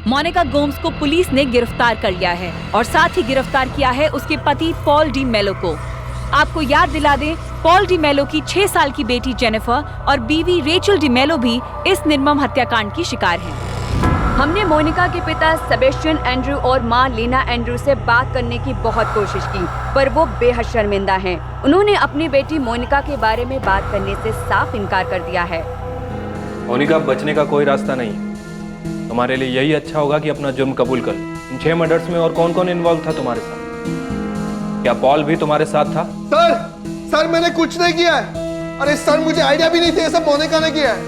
मोनिका गोम्स को पुलिस ने गिरफ्तार कर लिया है और साथ ही गिरफ्तार किया है उसके पति पॉल डी मेलो को। आपको याद दिला दें, पॉल डी मेलो की 6 साल की बेटी जेनिफर और बीवी रेचल डी मेलो भी इस निर्मम हत्याकांड की शिकार हैं। हमने मोनिका के पिता सेबेस्टियन एंड्रू और मां लेना एंड्रू से बात करने की बहुत कोशिश की, पर वो बेहद शर्मिंदा हैं। उन्होंने अपनी बेटी मोनिका के बारे में बात करने से साफ इनकार कर दिया है। मोनिका, बचने का कोई रास्ता नहीं। तुम्हारे लिए यही अच्छा होगा कि अपना जुर्म कबूल कर। इन 6 मर्डर्स में और कौन कौन इन्वॉल्व था तुम्हारे साथ? क्या पॉल भी तुम्हारे साथ था? सर मैंने कुछ नहीं किया है। अरे सर, मुझे आइडिया भी नहीं था ये सब मोनिका ने किया है।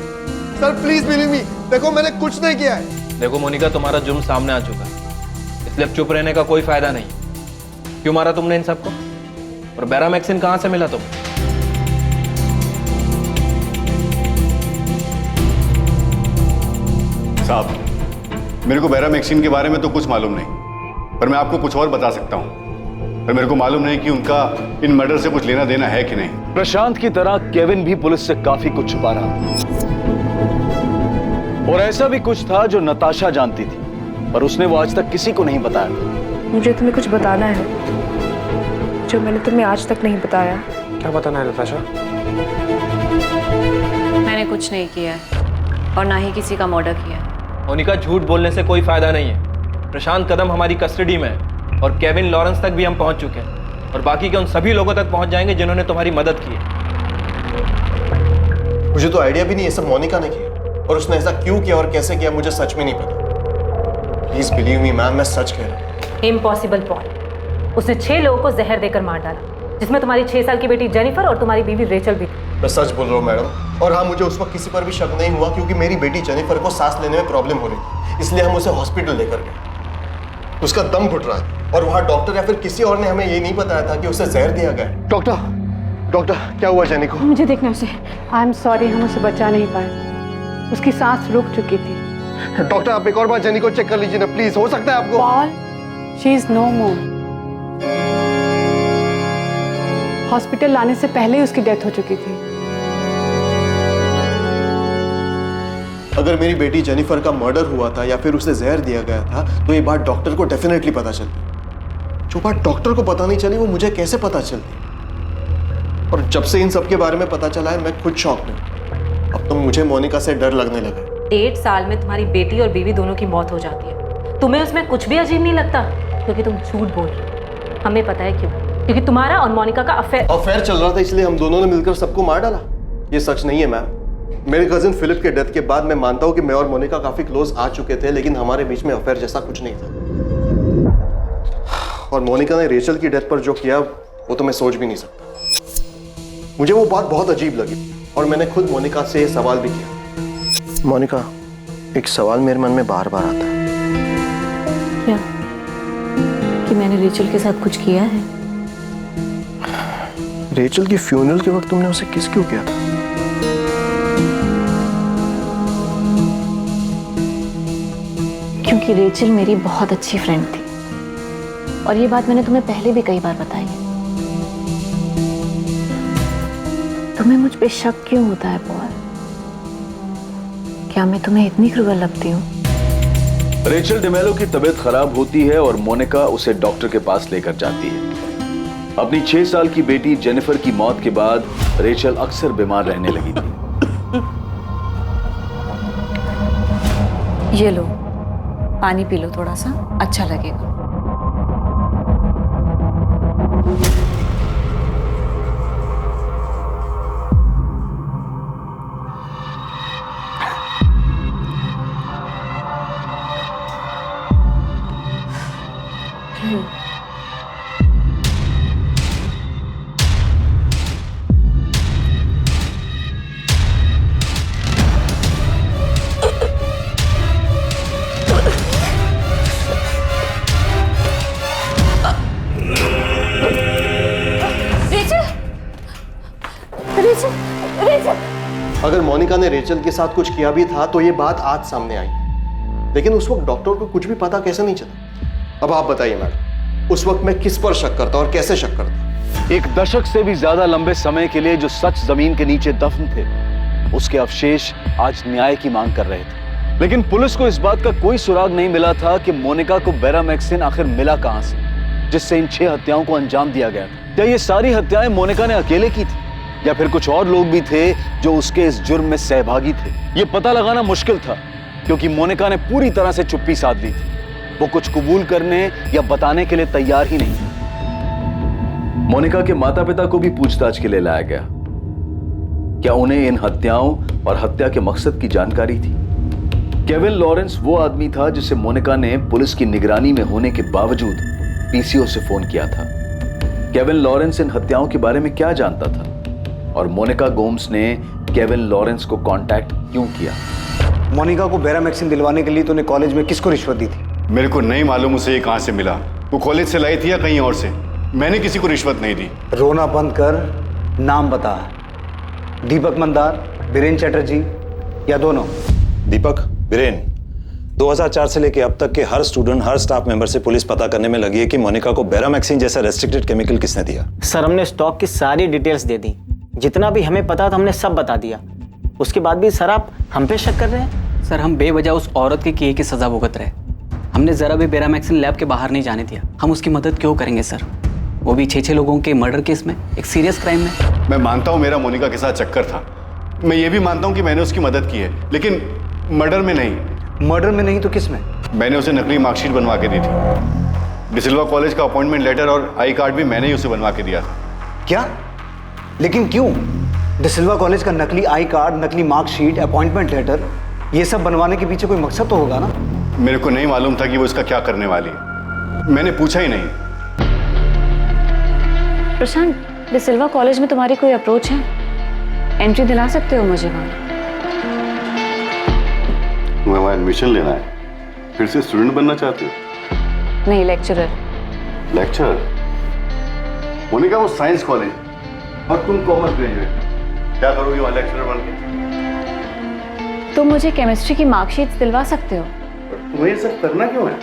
सर प्लीज बिलीव मी, देखो मैंने कुछ नहीं किया है। देखो मोनिका, तुम्हारा जुर्म सामने आ चुका है, इसलिए चुप रहने का कोई फायदा नहीं। क्यों मारा तुमने इन सबको? और बैरामैक्सिन कहां से मिला तुम? साहब, मेरे को बैरामैक्सिन के बारे में तो कुछ मालूम नहीं, पर मैं आपको कुछ और बता सकता हूं। पर मेरे को मालूम नहीं कि उनका इन मर्डर से कुछ लेना देना है कि नहीं। प्रशांत की तरह केविन भी पुलिस से काफी कुछ छुपा रहा था, और ऐसा भी कुछ था जो नताशा जानती थी, पर उसने वो आज तक किसी को नहीं बताया था। मुझे तुम्हें कुछ बताना है जो मैंने तुम्हें आज तक नहीं बताया। क्या बताना है नताशा? मैंने कुछ नहीं किया है और ना ही किसी का मर्डर किया है। मोनिका, झूठ बोलने से कोई फायदा नहीं है। प्रशांत कदम हमारी कस्टडी में है और केविन लॉरेंस तक भी हम पहुंच चुके हैं, और बाकी के उन सभी लोगों तक पहुंच जाएंगे जिन्होंने तुम्हारी मदद की है। मुझे तो आइडिया भी नहीं ये सब मोनिका ने किया, और उसने ऐसा क्यों किया और कैसे किया मुझे सच में नहीं पता। प्लीज बिलीव मी मैम, मैं सच कह रहा हूँ। इम्पॉसिबल पॉल, उसने 6 लोगों को जहर देकर मार डाला, जिसमें तुम्हारी 6 साल की बेटी जेनिफर और तुम्हारी बीवी रेचल भी थी। मैं सच बोल रहा हूँ मैडम, और हाँ, मुझे उस वक्त किसी पर भी शक नहीं हुआ, क्योंकि मेरी बेटी जेनिफर को सांस लेने में प्रॉब्लम हो रही थी, इसलिए हम उसे हॉस्पिटल लेकर गए। उसका दम घुट रहा है और वहाँ डॉक्टर या फिर किसी और ने हमें ये नहीं बताया था कि उसे जहर दिया गया। डॉक्टर क्या हुआ जेनी को? मुझे देखना उसे। आई एम सॉरी, हम उसे बचा नहीं पाए, उसकी सांस रुक चुकी थी। डॉक्टर, आप एक और बार जेनी को चेक कर लीजिए ना प्लीज, हो सकता है आपको। Paul, she is no more. Hospital लाने से पहले ही उसकी डेथ हो चुकी थी। अगर मेरी बेटी जेनिफर का मर्डर हुआ था या फिर उसे जहर दिया गया था, तो ये बात डॉक्टर को डेफिनेटली पता चलती। जो बात डॉक्टर को पता नहीं चली, वो मुझे कैसे पता चलती? और जब से इन सब के बारे में पता चला है, मैं खुद शॉक में। अब तो मुझे मोनिका से डर लगने लगा। 1 साल में तुम्हारी बेटी और बीवी दोनों की मौत हो जाती है, तुम्हें उसमें कुछ भी अजीब नहीं लगता? क्योंकि तुम झूठ बोल रही हो। हमें पता है क्यों, क्योंकि तुम्हारा और मोनिका का अफेयर चल रहा था, इसलिए हम दोनों ने मिलकर सबको मार डाला। ये सच नहीं है मैम। मेरे कजिन फिलिप के डेथ के बाद मैं मानता हूँ कि मैं और मोनिका काफी क्लोज आ चुके थे, लेकिन हमारे बीच में अफेयर जैसा कुछ नहीं था। और मोनिका ने रेचल की डेथ पर जो किया, वो तो मैं सोच भी नहीं सकता। मुझे वो बात बहुत अजीब लगी और मैंने खुद मोनिका से ये सवाल भी किया। मोनिका, एक सवाल मेरे मन में बार बार आता है। क्या? कि मैंने रेचल के साथ कुछ किया है? रेचल की फ्यूनरल के वक्त तुमने उसे किस क्यों किया था? क्योंकि रेचल मेरी बहुत अच्छी फ्रेंड थी, और ये बात मैंने तुम्हें पहले भी कई बार बताई है। तुम्हें मुझ पे शक क्यों होता है पॉल? क्या मैं तुम्हें इतनी क्रूर लगती हूँ? रेचल डिमेलो की तबीयत खराब होती है और मोनिका उसे डॉक्टर के पास लेकर जाती है। अपनी 6 साल की बेटी जेनिफर की मौत के बाद रेचल अक्सर बीमार रहने लगी थी। ये लो, पानी पी लो, थोड़ा सा अच्छा लगेगा। अगर मोनिका ने रेचल के साथ कुछ किया भी था, तो ये बात आज सामने आई, लेकिन उस वक्त डॉक्टर को कुछ भी पता कैसे नहीं चला? अब आप बताइए मैडम, उस वक्त मैं किस पर शक करता और कैसे शक करता? 1 दशक से भी ज्यादा लंबे समय के लिए जो सच जमीन के नीचे दफन थे, उसके अवशेष आज न्याय की मांग कर रहे थे। लेकिन पुलिस को इस बात का कोई सुराग नहीं मिला था कि मोनिका को बेरामैक्सिन आखिर मिला कहां से, जिससे इन 6 हत्याओं को अंजाम दिया गया। क्या ये सारी हत्याएं मोनिका ने अकेले की थी या फिर कुछ और लोग भी थे जो उसके इस जुर्म में सहभागी थे? ये पता लगाना मुश्किल था क्योंकि मोनिका ने पूरी तरह से चुप्पी साध ली थी। वो कुछ कबूल करने या बताने के लिए तैयार ही नहीं थी। मोनिका के माता पिता को भी पूछताछ के लिए लाया गया। क्या उन्हें इन हत्याओं और हत्या के मकसद की जानकारी थी? केविन लॉरेंस वो आदमी था जिसे मोनिका ने पुलिस की निगरानी में होने के बावजूद पीसीओ से फोन किया था। केविन लॉरेंस इन हत्याओं के बारे में क्या जानता था और मोनिका गोम्स ने केविन लॉरेंस को कांटेक्ट क्यों किया? मोनिका को बेरामैक्सिन दिलवाने के लिए तूने कॉलेज में किसको रिश्वत दी थी? मेरे को नहीं मालूम उसे ये कहां से मिला। वो कॉलेज से लाई थी या कहीं और से। मैंने किसी को रिश्वत नहीं दी। रोना बंद कर, नाम बता। दीपक मंदार, बीरेन चैटर्जी या दोनों? दीपक, बीरेन, 2004 से लेकर अब तक के हर स्टूडेंट, हर स्टाफ मेंबर से पुलिस पता करने में लगी है कि मोनिका को बेरामैक्सिन जैसा रेस्ट्रिक्टेड केमिकल किसने दिया। सर, हमने स्टॉक की सारी डिटेल्स दे दी। जितना भी हमें पता था हमने सब बता दिया। उसके बाद भी सर आप हम पे शक कर रहे हैं? सर, हम बेवजह उस औरत के किए की सजा भुगत रहे। हमने जरा भी बेरामैक्सिन लैब के बाहर नहीं जाने दिया। हम उसकी मदद क्यों करेंगे सर, वो भी 6 लोगों के मर्डर केस में, एक सीरियस क्राइम में। मैं मानता हूं मेरा मोनिका के साथ चक्कर था। मैं ये भी मानता हूं कि मैंने उसकी मदद की है, लेकिन मर्डर में नहीं। मर्डर में नहीं तो किस में? मैंने उसे नकली मार्कशीट बनवा के दी थी। डिसिल्वा कॉलेज का अपॉइंटमेंट लेटर और आई कार्ड भी मैंने ही उसे बनवा के दिया था। क्या? लेकिन क्यों? डिसिल्वा कॉलेज का नकली आई कार्ड, नकली मार्कशीट, अपॉइंटमेंट लेटर, ये सब बनवाने के पीछे कोई मकसद तो होगा ना? मेरे को नहीं मालूम था कि वो इसका क्या करने वाली है। मैंने पूछा ही नहीं। प्रशांत, डिसिल्वा कॉलेज में तुम्हारी कोई अप्रोच है? एंट्री दिला सकते हो मुझे वहाँ? तुम्हें वहाँ एडमिशन लेना है? फिर से स्टूडेंट बनना चाहती हो? नहीं, लेक्चरर। लेक्चरर? मोनिका, वो साइंस कॉलेज और तुम कॉमर्स ग्रेजुएट, क्या करोगी वहाँ लेक्चरर बन के? तुम मुझे केमिस्ट्री की मार्कशीट्स दिलवा सकते हो? तुम्हें ये सब करना क्यों है?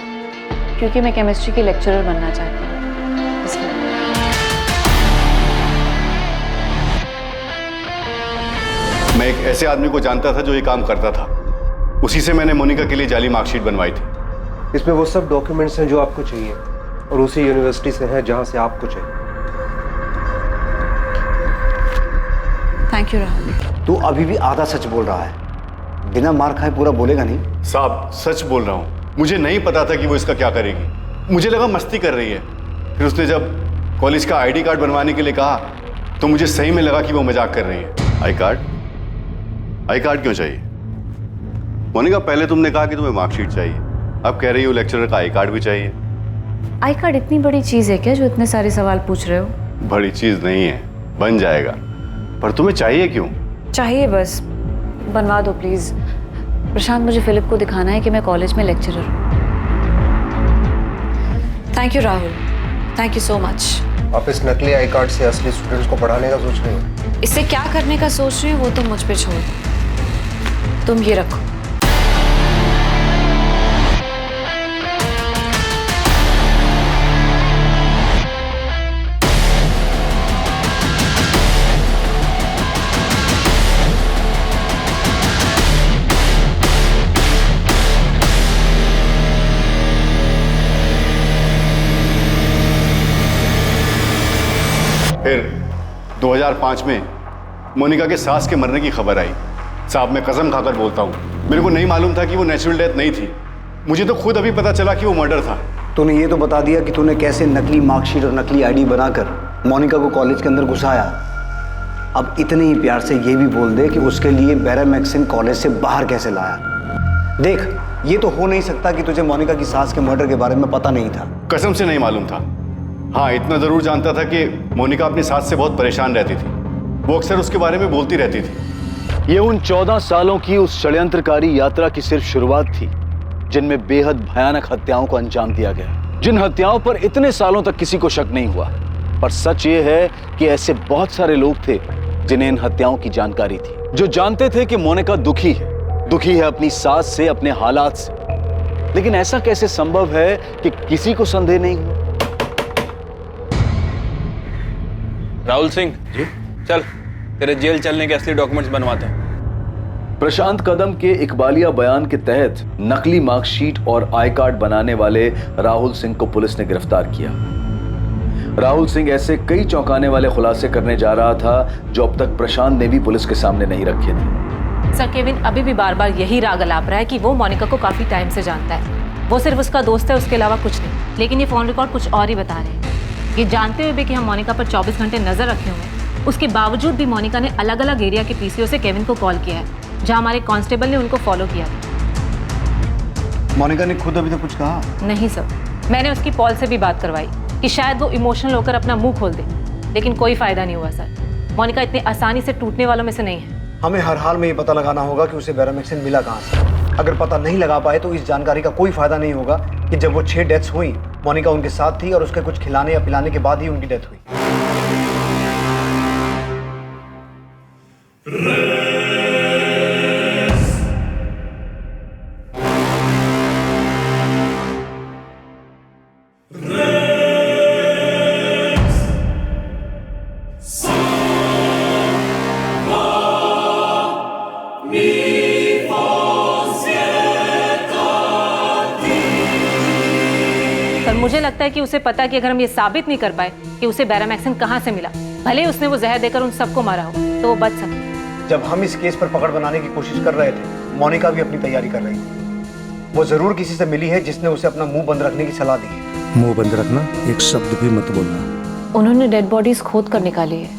क्योंकि मैं केमिस्ट्री की लेक्चरर बनना चाहती हूँ, इसलिए। मैं एक ऐसे आदमी को जानता था जो ये काम करता था। उसी से मैंने मोनिका के लिए जाली मार्कशीट बनवाई थी। इसमें वो सब डॉक्यूमेंट्स हैं जो आपको चाहिए और उसी यूनिवर्सिटी से हैं जहां से आपको चाहिए। Thank you Rahul. तू अभी भी आधा सच बोल रहा है। बिना मार खाए पूरा बोलेगा नहीं? साहब, सच बोल रहा हूँ। मुझे नहीं पता था कि वो इसका क्या करेगी। मुझे लगा मस्ती कर रही है। फिर उसने जब कॉलेज का आईडी कार्ड बनवाने के लिए कहा तो मुझे सही में लगा कि वो मजाक कर रही है। I card? आई कार्ड क्यों चाहिए? मोनिका, पहले तुमने कहा कि तुम्हें मार्कशीट चाहिए, अब कह रही हो लेक्चरर का आई कार्ड भी चाहिए। आई कार्ड इतनी बड़ी चीज है क्या जो इतने सारे सवाल पूछ रहे हो? बड़ी चीज नहीं है, बन जाएगा। पर तुम्हें चाहिए क्यों? चाहिए, बस बनवा दो प्लीज। प्रशांत, मुझे फिलिप को दिखाना है कि मैं कॉलेज में लेक्चरर हूँ। Thank you Rahul, thank you so much. आप इस नकली आई कार्ड से असली स्टूडेंट्स को पढ़ाने का सोच रहे हो? इससे क्या करने का सोच रही हो वो तुम मुझ पे छोड़ दो। तुम ये रखो। फिर 2005 में मोनिका के सास के मरने की खबर आई। साहब, मैं कसम खाकर बोलता हूँ, मेरे को नहीं मालूम था कि वो नेचुरल डेथ नहीं थी। मुझे तो खुद अभी पता चला कि वो मर्डर था। तूने ये तो बता दिया कि तूने कैसे नकली मार्कशीट और नकली आईडी बनाकर मोनिका को कॉलेज के अंदर घुसाया। अब इतने ही प्यार से ये भी बोल दे कि उसके लिए बेरामैक्सिन कॉलेज से बाहर कैसे लाया। देख, ये तो हो नहीं सकता कि तुझे मोनिका की सास के मर्डर के बारे में पता नहीं था। कसम से नहीं मालूम था। हाँ, इतना जरूर जानता था कि मोनिका अपनी सास से बहुत परेशान रहती थी। वो अक्सर उसके बारे में बोलती रहती थी। ये उन 14 सालों की उस षड्यंत्रकारी यात्रा की सिर्फ शुरुआत थी जिनमें बेहद भयानक हत्याओं को अंजाम दिया गया, जिन हत्याओं पर इतने सालों तक किसी को शक नहीं हुआ। पर सच ये है कि ऐसे बहुत सारे लोग थे जिन्हें इन हत्याओं की जानकारी थी, जो जानते थे कि मोनिका दुखी है अपनी सास से, अपने हालात से। लेकिन ऐसा कैसे संभव है कि किसी को संदेह नहीं हुआ? राहुल सिंह जी, चल तेरे जेल चलने के असली डॉक्यूमेंट्स बनवाते हैं। प्रशांत कदम के इकबालिया बयान के तहत नकली मार्कशीट और आई कार्ड बनाने वाले राहुल सिंह को पुलिस ने गिरफ्तार किया। राहुल सिंह ऐसे कई चौंकाने वाले खुलासे करने जा रहा था जो अब तक प्रशांत ने भी पुलिस के सामने नहीं रखे थे। सर केविन अभी भी बार बार यही राग अलाप रहा है कि वो मोनिका को काफी टाइम से जानता है, वो सिर्फ उसका दोस्त है, उसके अलावा कुछ नहीं। लेकिन ये फोन रिकॉर्ड कुछ और ही बता रहे हैं। ये जानते हुए भी कि हम मोनिका पर 24 घंटे नजर रखे हुए हैं, उसके बावजूद भी मोनिका ने अलग अलग एरिया के पीसीओ से केविन को कॉल किया है, जहां हमारे कांस्टेबल ने उनको फॉलो किया था। मोनिका ने खुद अभी तक कुछ कहा? नहीं सर, मैंने उसकी पॉल से भी बात करवाई कि शायद वो इमोशनल होकर अपना मुंह खोल दे, लेकिन कोई फायदा नहीं हुआ सर। मोनिका इतनी आसानी से टूटने वालों में से नहीं है। हमें हर हाल में ये पता लगाना होगा कि उसे बेरामेक्सिन मिला कहाँ से। अगर पता नहीं लगा पाए तो इस जानकारी का कोई फायदा नहीं होगा कि जब वो 6 डेथ्स हुई मोनिका उनके साथ थी और उसके कुछ खिलाने या पिलाने के बाद ही उनकी डेथ हुई। मुझे लगता है कि उसे पता है कि अगर हम ये साबित नहीं कर पाए कि उसे बेरामैक्सिन कहाँ से मिला, भले उसने वो जहर देकर उन सबको मारा हो, तो वो बच सकता। जब हम इस केस पर पकड़ बनाने की कोशिश कर रहे थे, मोनिका भी अपनी तैयारी कर रही थी। वो जरूर किसी से मिली है जिसने उसे अपना मुंह बंद रखने की सलाह दी है। मुंह बंद रखना, एक शब्द भी मत बोलना। उन्होंने डेड बॉडीज खोद कर निकाली है,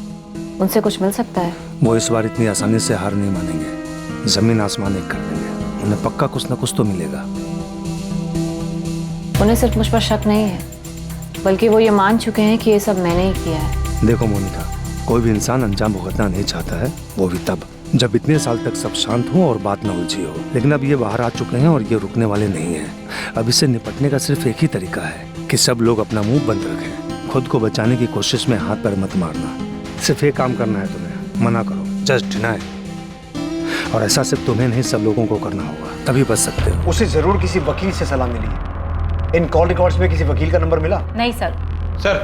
उनसे कुछ मिल सकता है? वो इस बार इतनी आसानी से हार नहीं मानेंगे, जमीन आसमान एक कर देंगे। उन्हें पक्का कुछ न कुछ तो मिलेगा। उन्हें सिर्फ मुझ पर शक नहीं है, बल्कि वो ये मान चुके हैं कि ये सब मैंने ही किया है। देखो मोनिका, कोई भी इंसान अंजाम भुगतना नहीं चाहता है, वो भी तब जब इतने साल तक सब शांत हो और बात न उलझी हो। लेकिन अब ये बाहर आ चुके हैं और ये रुकने वाले नहीं हैं। अब इससे निपटने का सिर्फ एक ही तरीका है कि सब लोग अपना मुंह बंद रखें। खुद को बचाने की कोशिश में हाथ पैर मत मारना। सिर्फ एक काम करना है तुम्हें, मना करो, जस्ट डिनाई। और ऐसा सिर्फ तुम्हें नहीं, सब लोगों को करना होगा, तभी बच सकते हो। उसे जरूर किसी वकील से सलाह मिली है। इन कॉल रिकॉर्ड्स में किसी वकील का नंबर मिला? नहीं सर। सर,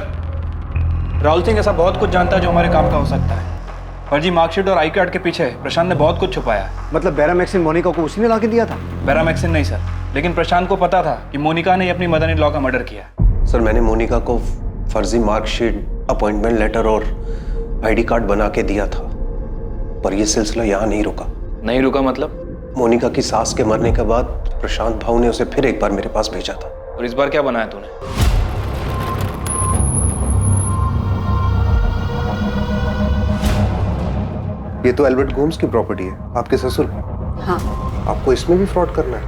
राहुल सिंह ऐसा बहुत कुछ जानता है जो हमारे काम का हो सकता है। फर्जी मार्कशीट और आई कार्ड के पीछे प्रशांत ने बहुत कुछ छुपाया है। मतलब बेरामैक्सिन मोनिका को उसी ने ला के दिया था? बेरामैक्सिन नहीं सर, लेकिन प्रशांत को पता था कि मोनिका ने अपनी मदर इन लॉ का मर्डर किया। सर, मैंने मोनिका को फर्जी मार्कशीट, अपॉइंटमेंट लेटर और आईडी कार्ड बना के दिया था, पर यह सिलसिला यहाँ नहीं रुका। नहीं रुका मतलब? मोनिका की सास के मरने के बाद प्रशांत भाऊ ने उसे फिर एक बार मेरे पास भेजा था। और इस बार क्या बनाया तूने? ये तो एल्बर्ट गोम्स की प्रॉपर्टी है, आपके ससुर की। हाँ। आपको इसमें भी फ्रॉड करना है?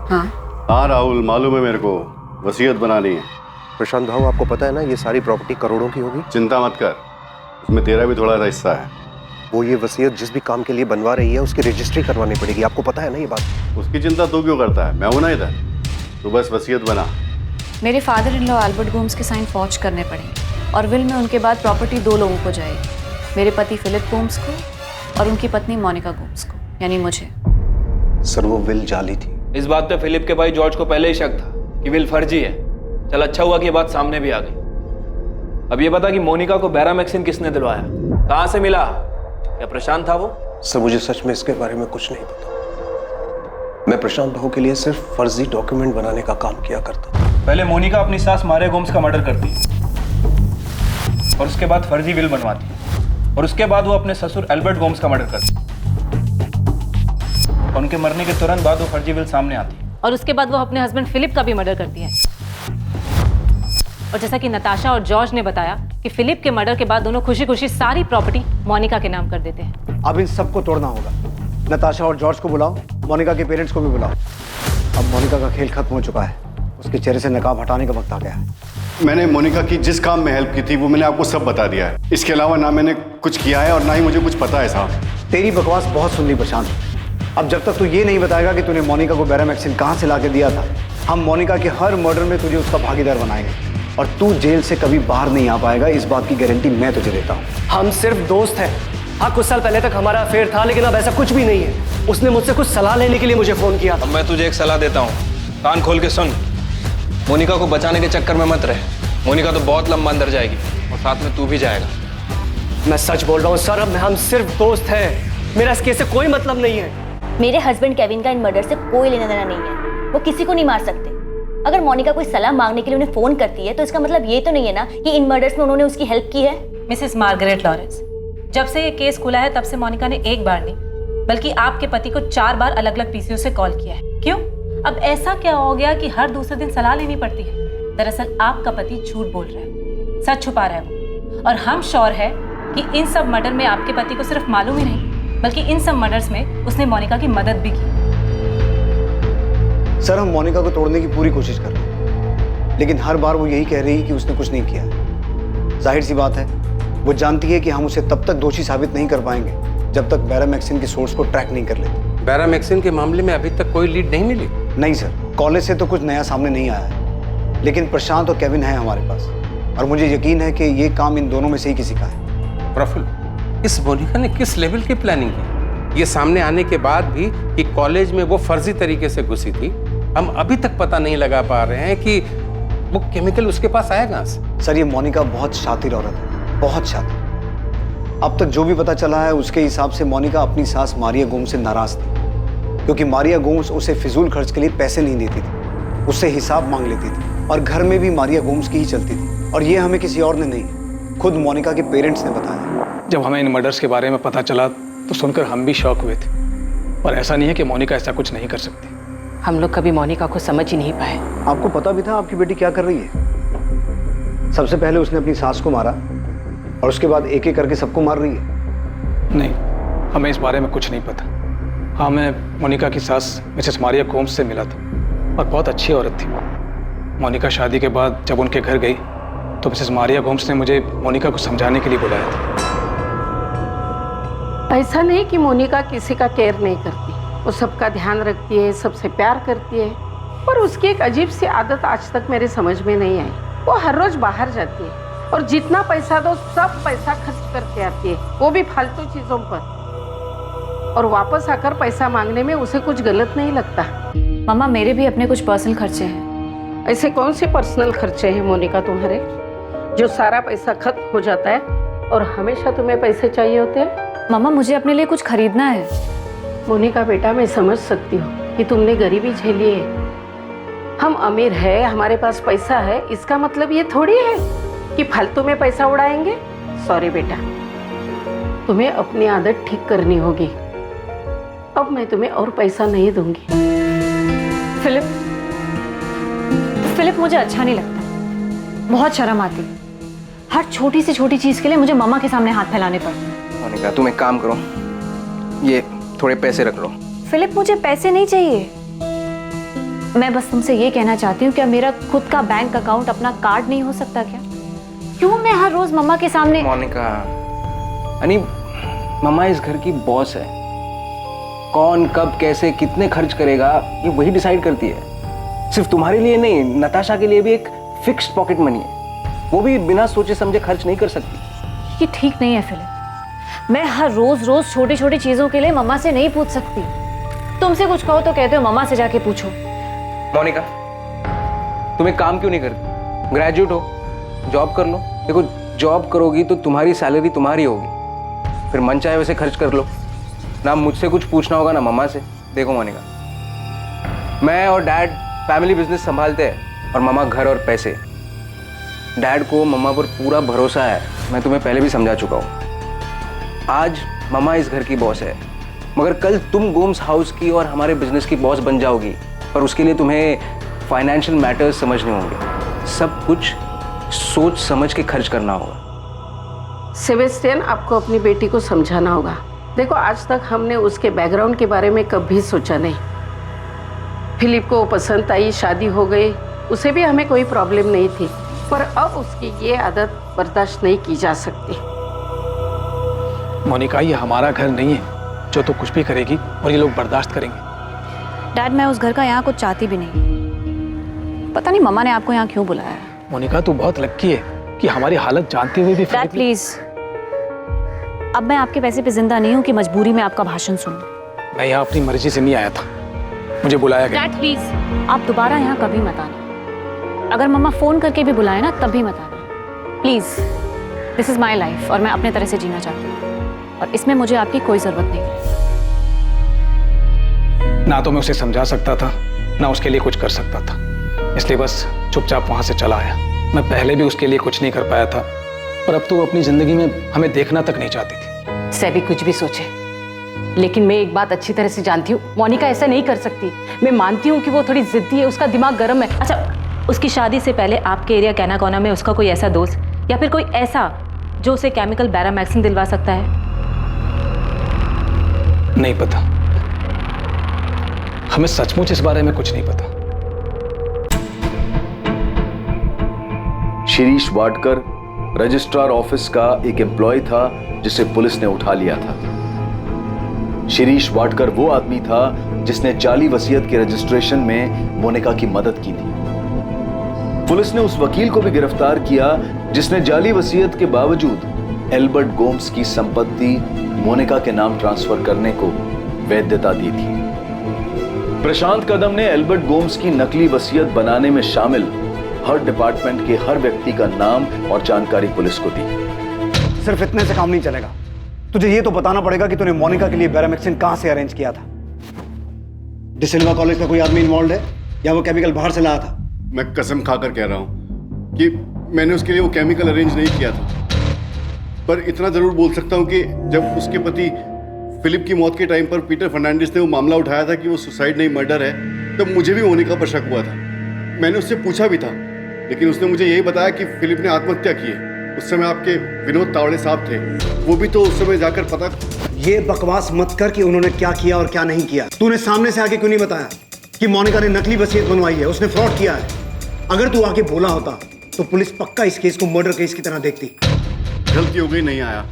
हाँ राहुल, मालूम है मेरे को, वसीयत बनानी है। प्रशांत भाऊ, आपको पता है ना ये सारी प्रॉपर्टी करोड़ों की होगी। चिंता मत कर, उसमें तेरा भी थोड़ा सा हिस्सा है। वो ये वसीयत जिस भी काम के लिए बनवा रही है उसकी रजिस्ट्री करवानी पड़ेगी, आपको पता है ना ये बात। उसकी चिंता तू क्यों करता है, मैं हूं ना इधर, तू बस वसीयत बना। मेरे father in law Albert Gomes के साइन फॉर्ज करने पड़ेंगे और विल में उनके बाद प्रॉपर्टी 2 लोगों को जाएगी, मेरे पति फिलिप गोम्स को और उनकी पत्नी मोनिका गोम्स को, यानी मुझे। सर, वो विल जाली थी। इस बात पे फिलिप के भाई जॉर्ज को पहले ही शक था कि विल फर्जी है। चल अच्छा हुआ कि ये बात सामने भी आ गई। अब ये बता कि मोनिका को बेरामैक्सिन किसने दिलवाया, कहाँ से मिला, क्या प्रशांत था वो? सर, मुझे सच में इसके बारे में कुछ नहीं पता। मैं प्रशांत भाऊ के लिए सिर्फ फर्जी डॉक्यूमेंट बनाने का काम किया करता था। पहले मोनिका अपनी सास मारे गोम्स का मर्डर करती और उसके बाद फर्जी विल बनवाती और उसके बाद वो अपने ससुर एल्बर्ट गोम्स का मर्डर करती और उनके मरने के तुरंत बाद वो फर्जी विल सामने आती और उसके बाद वो अपने हस्बैंड फिलिप का भी मर्डर करती है। और जैसा कि नताशा और जॉर्ज ने बताया कि फिलिप के मर्डर के बाद दोनों खुशी खुशी सारी प्रॉपर्टी मोनिका के नाम कर देते हैं। अब इन सबको तोड़ना होगा। नताशा और जॉर्ज को बुलाओ, मोनिका के पेरेंट्स को भी बुलाओ। अब मोनिका का खेल खत्म हो चुका है, उसके चेहरे से नकाब हटाने का वक्त आ गया है। मैंने मोनिका की जिस काम में हेल्प की थी वो मैंने आपको सब बता दिया है। इसके अलावा ना मैंने कुछ किया है और ना ही मुझे कुछ पता है साहब। तेरी बकवास बहुत सुन ली प्रशांत। अब जब तक तू ये नहीं बताएगा कि तूने मोनिका को बेरामैक्सिन कहाँ से ला के दिया था, हम मोनिका के हर मर्डर में तुझे उसका भागीदार बनाएंगे और तू जेल से कभी बाहर नहीं आ पाएगा। इस बात की गारंटी मैं तुझे देता हूँ। हम सिर्फ दोस्त हैं। हाँ, कुछ साल पहले तक हमारा अफेयर था, लेकिन अब ऐसा कुछ भी नहीं है। उसने मुझसे कुछ सलाह लेने के लिए मुझे फोन किया था। अब मैं तुझे एक सलाह देता हूँ, कान खोल के सुन। मोनिका को बचाने के चक्कर में मत रहे, मोनिका तो बहुत लंबा अंदर जाएगी और साथ में तू भी जाएगा। मैं सच बोल रहा हूँ सर, अब हम सिर्फ दोस्त हैं। मेरा इस केस से कोई मतलब नहीं है। मेरे हस्बैंड केविन का इन मर्डर से कोई लेना देना नहीं है। वो किसी को नहीं मार सकते। अगर मोनिका कोई सलाह मांगने के लिए उन्हें फोन करती है तो इसका मतलब ये तो नहीं है ना कि इन मर्डर्स में उन्होंने उसकी हेल्प की है। मिसेस मार्गरेट लॉरेंस, जब से ये केस खुला है तब से मोनिका ने एक बार नहीं बल्कि आपके पति को 4 बार अलग अलग पीसीओ से कॉल किया है। क्यों? अब ऐसा क्या हो गया कि हर दूसरे दिन सलाह लेनी पड़ती है? दरअसल आपका पति झूठ बोल रहा है, सच छुपा रहा है वो। और हम श्योर है कि इन सब मर्डर में आपके पति को सिर्फ मालूम ही नहीं बल्कि इन सब मर्डर्स में उसने मोनिका की मदद भी की। सर, हम मोनिका को तोड़ने की पूरी कोशिश कर रहे हैं, लेकिन हर बार वो यही कह रही है कि उसने कुछ नहीं किया। जाहिर सी बात है, वो जानती है कि हम उसे तब तक दोषी साबित नहीं कर पाएंगे जब तक बैरामैक्सिन के सोर्स को ट्रैक नहीं कर लेते। बैरामैक्सिन के मामले में अभी तक कोई लीड नहीं मिली? नहीं सर, कॉलेज से तो कुछ नया सामने नहीं आया है, लेकिन प्रशांत और केविन है हमारे पास और मुझे यकीन है कि ये काम इन दोनों में से ही किसी का है। प्रफुल्ल, इस मोनिका ने किस लेवल की प्लानिंग की? ये सामने आने के बाद भी कि कॉलेज में वो फर्जी तरीके से घुसी थी, हम अभी तक पता नहीं लगा पा रहे हैं कि वो केमिकल उसके पास आया कहां से। सर, ये मोनिका बहुत शातिर औरत है, बहुत शातिर। अब तक जो भी पता चला है उसके हिसाब से मोनिका अपनी सास मारिया गोम्स से नाराज थी, क्योंकि मारिया गोम्स उसे फिजूल खर्च के लिए पैसे नहीं देती थी, उससे हिसाब मांग लेती थी और घर में भी मारिया गोम्स की ही चलती थी। और ये हमें किसी और ने नहीं, खुद मोनिका के पेरेंट्स ने बताया। जब हमें इन मर्डर्स के बारे में पता चला तो सुनकर हम भी शॉक हुए थे, और ऐसा नहीं है कि मोनिका ऐसा कुछ नहीं कर सकती। हम लोग कभी मोनिका को समझ ही नहीं पाए। आपको पता भी था आपकी बेटी क्या कर रही है? सबसे पहले उसने अपनी सास को मारा और उसके बाद एक एक करके सबको मार रही है। नहीं, हमें इस बारे में कुछ नहीं पता। हाँ, मैं मोनिका की सास मिसेस मारिया गोम्स से मिला था और बहुत अच्छी औरत थी। मोनिका शादी के बाद जब उनके घर गई तो मिसेस मारिया गोम्स ने मुझे मोनिका को समझाने के लिए बुलाया था। ऐसा नहीं कि मोनिका किसी का केयर नहीं करती, वो सबका ध्यान रखती है, सबसे प्यार करती है, पर उसकी एक अजीब सी आदत आज तक मेरे समझ में नहीं आई। वो हर रोज बाहर जाती है और जितना पैसा दो सब पैसा खर्च करके आती है, वो भी फालतू चीजों पर, और वापस आकर पैसा मांगने में उसे कुछ गलत नहीं लगता। मम्मा, मेरे भी अपने कुछ पर्सनल खर्चे हैं। ऐसे कौन से पर्सनल खर्चे हैं मोनिका तुम्हारे, जो सारा पैसा खत्म हो जाता है और हमेशा तुम्हें पैसे चाहिए होते हैं? मम्मा, मुझे अपने लिए कुछ खरीदना है। मोनिका बेटा, मैं समझ सकती हूँ कि तुमने गरीबी झेली है। हम अमीर है, हमारे पास पैसा है, इसका मतलब ये थोड़ी है कि फालतू में पैसा उड़ाएंगे। सॉरी बेटा, तुम्हें अपनी आदत ठीक करनी होगी। अब मैं तुम्हें और पैसा नहीं दूंगी। फिलिप, मुझे अच्छा नहीं लगता, बहुत शर्म आती। हर छोटी से छोटी चीज के लिए मुझे मम्मा के सामने हाथ फैलाने पड़ते हैं। मोनिका, तुम एक काम करो, ये थोड़े पैसे रख लो। फिलिप, मुझे पैसे नहीं चाहिए। मैं बस तुमसे ये कहना चाहती हूँ, क्या मेरा खुद का बैंक अकाउंट अपना कार्ड नहीं हो सकता क्या? क्यों मैं हर रोज मम्मा के सामने? मोनिका, अनी, मम्मा इस घर की बॉस है। कौन कब कैसे कितने खर्च करेगा ये वही डिसाइड करती है। सिर्फ तुम्हारे लिए नहीं, नताशा के लिए भी एक फिक्स्ड पॉकेट मनी है, वो भी बिना सोचे समझे खर्च नहीं कर सकती। ये ठीक नहीं है फिलिप। मैं हर रोज छोटी छोटी चीजों के लिए मम्मा से नहीं पूछ सकती। तुमसे कुछ कहो तो कहते हो मम्मा से जाके पूछो। मोनिका, तुम एक काम क्यों नहीं करती? ग्रेजुएट हो, जॉब कर लो। देखो, जॉब करोगी तो तुम्हारी सैलरी तुम्हारी होगी, फिर मन चाहे वैसे खर्च कर लो। ना मुझसे कुछ पूछना होगा ना मम्मा से। देखो मोनिका, मैं और डैड फैमिली बिजनेस संभालते हैं और मम्मा घर और पैसे। डैड को मम्मा पर पूरा भरोसा है, मैं तुम्हें पहले भी समझा चुका हूँ। आज मम्मा इस घर की बॉस है, मगर कल तुम गोम्स हाउस की और हमारे बिजनेस की बॉस बन जाओगी, पर उसके लिए तुम्हें फाइनेंशियल मैटर्स समझने होंगे। सब कुछ सोच समझ के खर्च करना होगा। सेबेस्टियन, आपको अपनी बेटी को समझाना होगा। देखो, आज तक हमने उसके बैकग्राउंड के बारे में कभी सोचा नहीं। फिलिप को पसंद आई, शादी हो गई, उसे भी हमें कोई प्रॉब्लम नहीं थी, पर अब उसकी ये आदत बर्दाश्त नहीं की जा सकती। मोनिका, ये हमारा घर नहीं है जो तो कुछ भी करेगी और ये लोग बर्दाश्त करेंगे। डैड, मैं उस घर का यहाँ कुछ चाहती भी नहीं। पता नहीं मम्मा ने आपको यहाँ क्यों बुलाया है। मोनिका, तू बहुत लक्की है कि हमारी हालत जानते हुए भी। डैड प्लीज, अब मैं आपके पैसे पे जिंदा नहीं हूँ कि मजबूरी में आपका भाषण सुनूं। मैं यहाँ अपनी मर्जी से नहीं आया था, मुझे बुलाया गया। डैड प्लीज, आप दोबारा यहाँ कभी मत आना। अगर मम्मा फोन करके भी बुलाए ना तब भी मत आना please. This is my life और मैं अपने तरह से जीना चाहती हूँ और इसमें मुझे आपकी कोई जरूरत नहीं है। ना तो मैं उसे समझा सकता था, ना उसके लिए कुछ कर सकता था, इसलिए बस चुपचाप वहां से चला आया। मैं पहले भी उसके लिए कुछ नहीं कर पाया था, और अब तो वो अपनी जिंदगी में हमें देखना तक नहीं चाहती थी। सभी कुछ भी सोचे, लेकिन मैं एक बात अच्छी तरह से जानती हूँ, मोनिका ऐसा नहीं कर सकती। मैं मानती हूँ कि वो थोड़ी जिद्दी है, उसका दिमाग गर्म है। अच्छा, उसकी शादी से पहले आपके एरिया कैना कोना में उसका कोई ऐसा दोस्त या फिर कोई ऐसा जो उसे केमिकल बैरामैक्सिन दिलवा सकता है? नहीं पता, हमें सचमुच इस बारे में कुछ नहीं पता। शिरीष वाडकर रजिस्ट्रार ऑफिस का एक एम्प्लॉय था जिसे पुलिस ने उठा लिया था। शिरीष वाडकर वो आदमी था जिसने जाली वसीयत के रजिस्ट्रेशन में मोनिका की मदद की थी। पुलिस ने उस वकील को भी गिरफ्तार किया जिसने जाली वसीयत के बावजूद एल्बर्ट गोम्स की संपत्ति मोनिका के नाम ट्रांसफर करने को वैधता दी थी। प्रशांत कदम ने एल्बर्ट गोम्स की नकली वसीयत बनाने में शामिल हर डिपार्टमेंट के हर व्यक्ति का नाम और जानकारी पुलिस को दी। सिर्फ इतने से काम नहीं चलेगा, तुझे ये तो बताना पड़ेगा कि तूने मोनिका के लिए बैरामैक्सिन कहां से अरेंज किया था। डिसिल्वा कॉलेज का कोई आदमी इन्वॉल्व है या वो केमिकल बाहर से लाया था? मैं कसम खाकर कह रहा हूं कि मैंने उसके लिए वो केमिकल अरेंज नहीं किया था, पर इतना जरूर बोल सकता हूं कि जब उसके पति फिलिप की मौत के टाइम पर पीटर फर्नांडिस ने वो मामला उठाया था कि वो सुसाइड नहीं मर्डर है, तब मुझे भी मोनिका पर शक हुआ था। मैंने उससे पूछा भी था, लेकिन उसने मुझे यही बताया कि फिलिप ने आत्महत्या की है। उस समय आपके विनोद तावड़े साहब थे, वो भी तो उस समय जाकर पता। ये बकवास मत कर कि उन्होंने क्या किया और क्या नहीं किया। तूने सामने से आके क्यों नहीं बताया कि मोनिका ने नकली वसीयत बनवाई है, उसने फ्रॉड किया है? अगर तू आके बोला होता तो पुलिस पक्का इस केस को मर्डर केस की तरह देखती। गलती हो गई, नहीं आया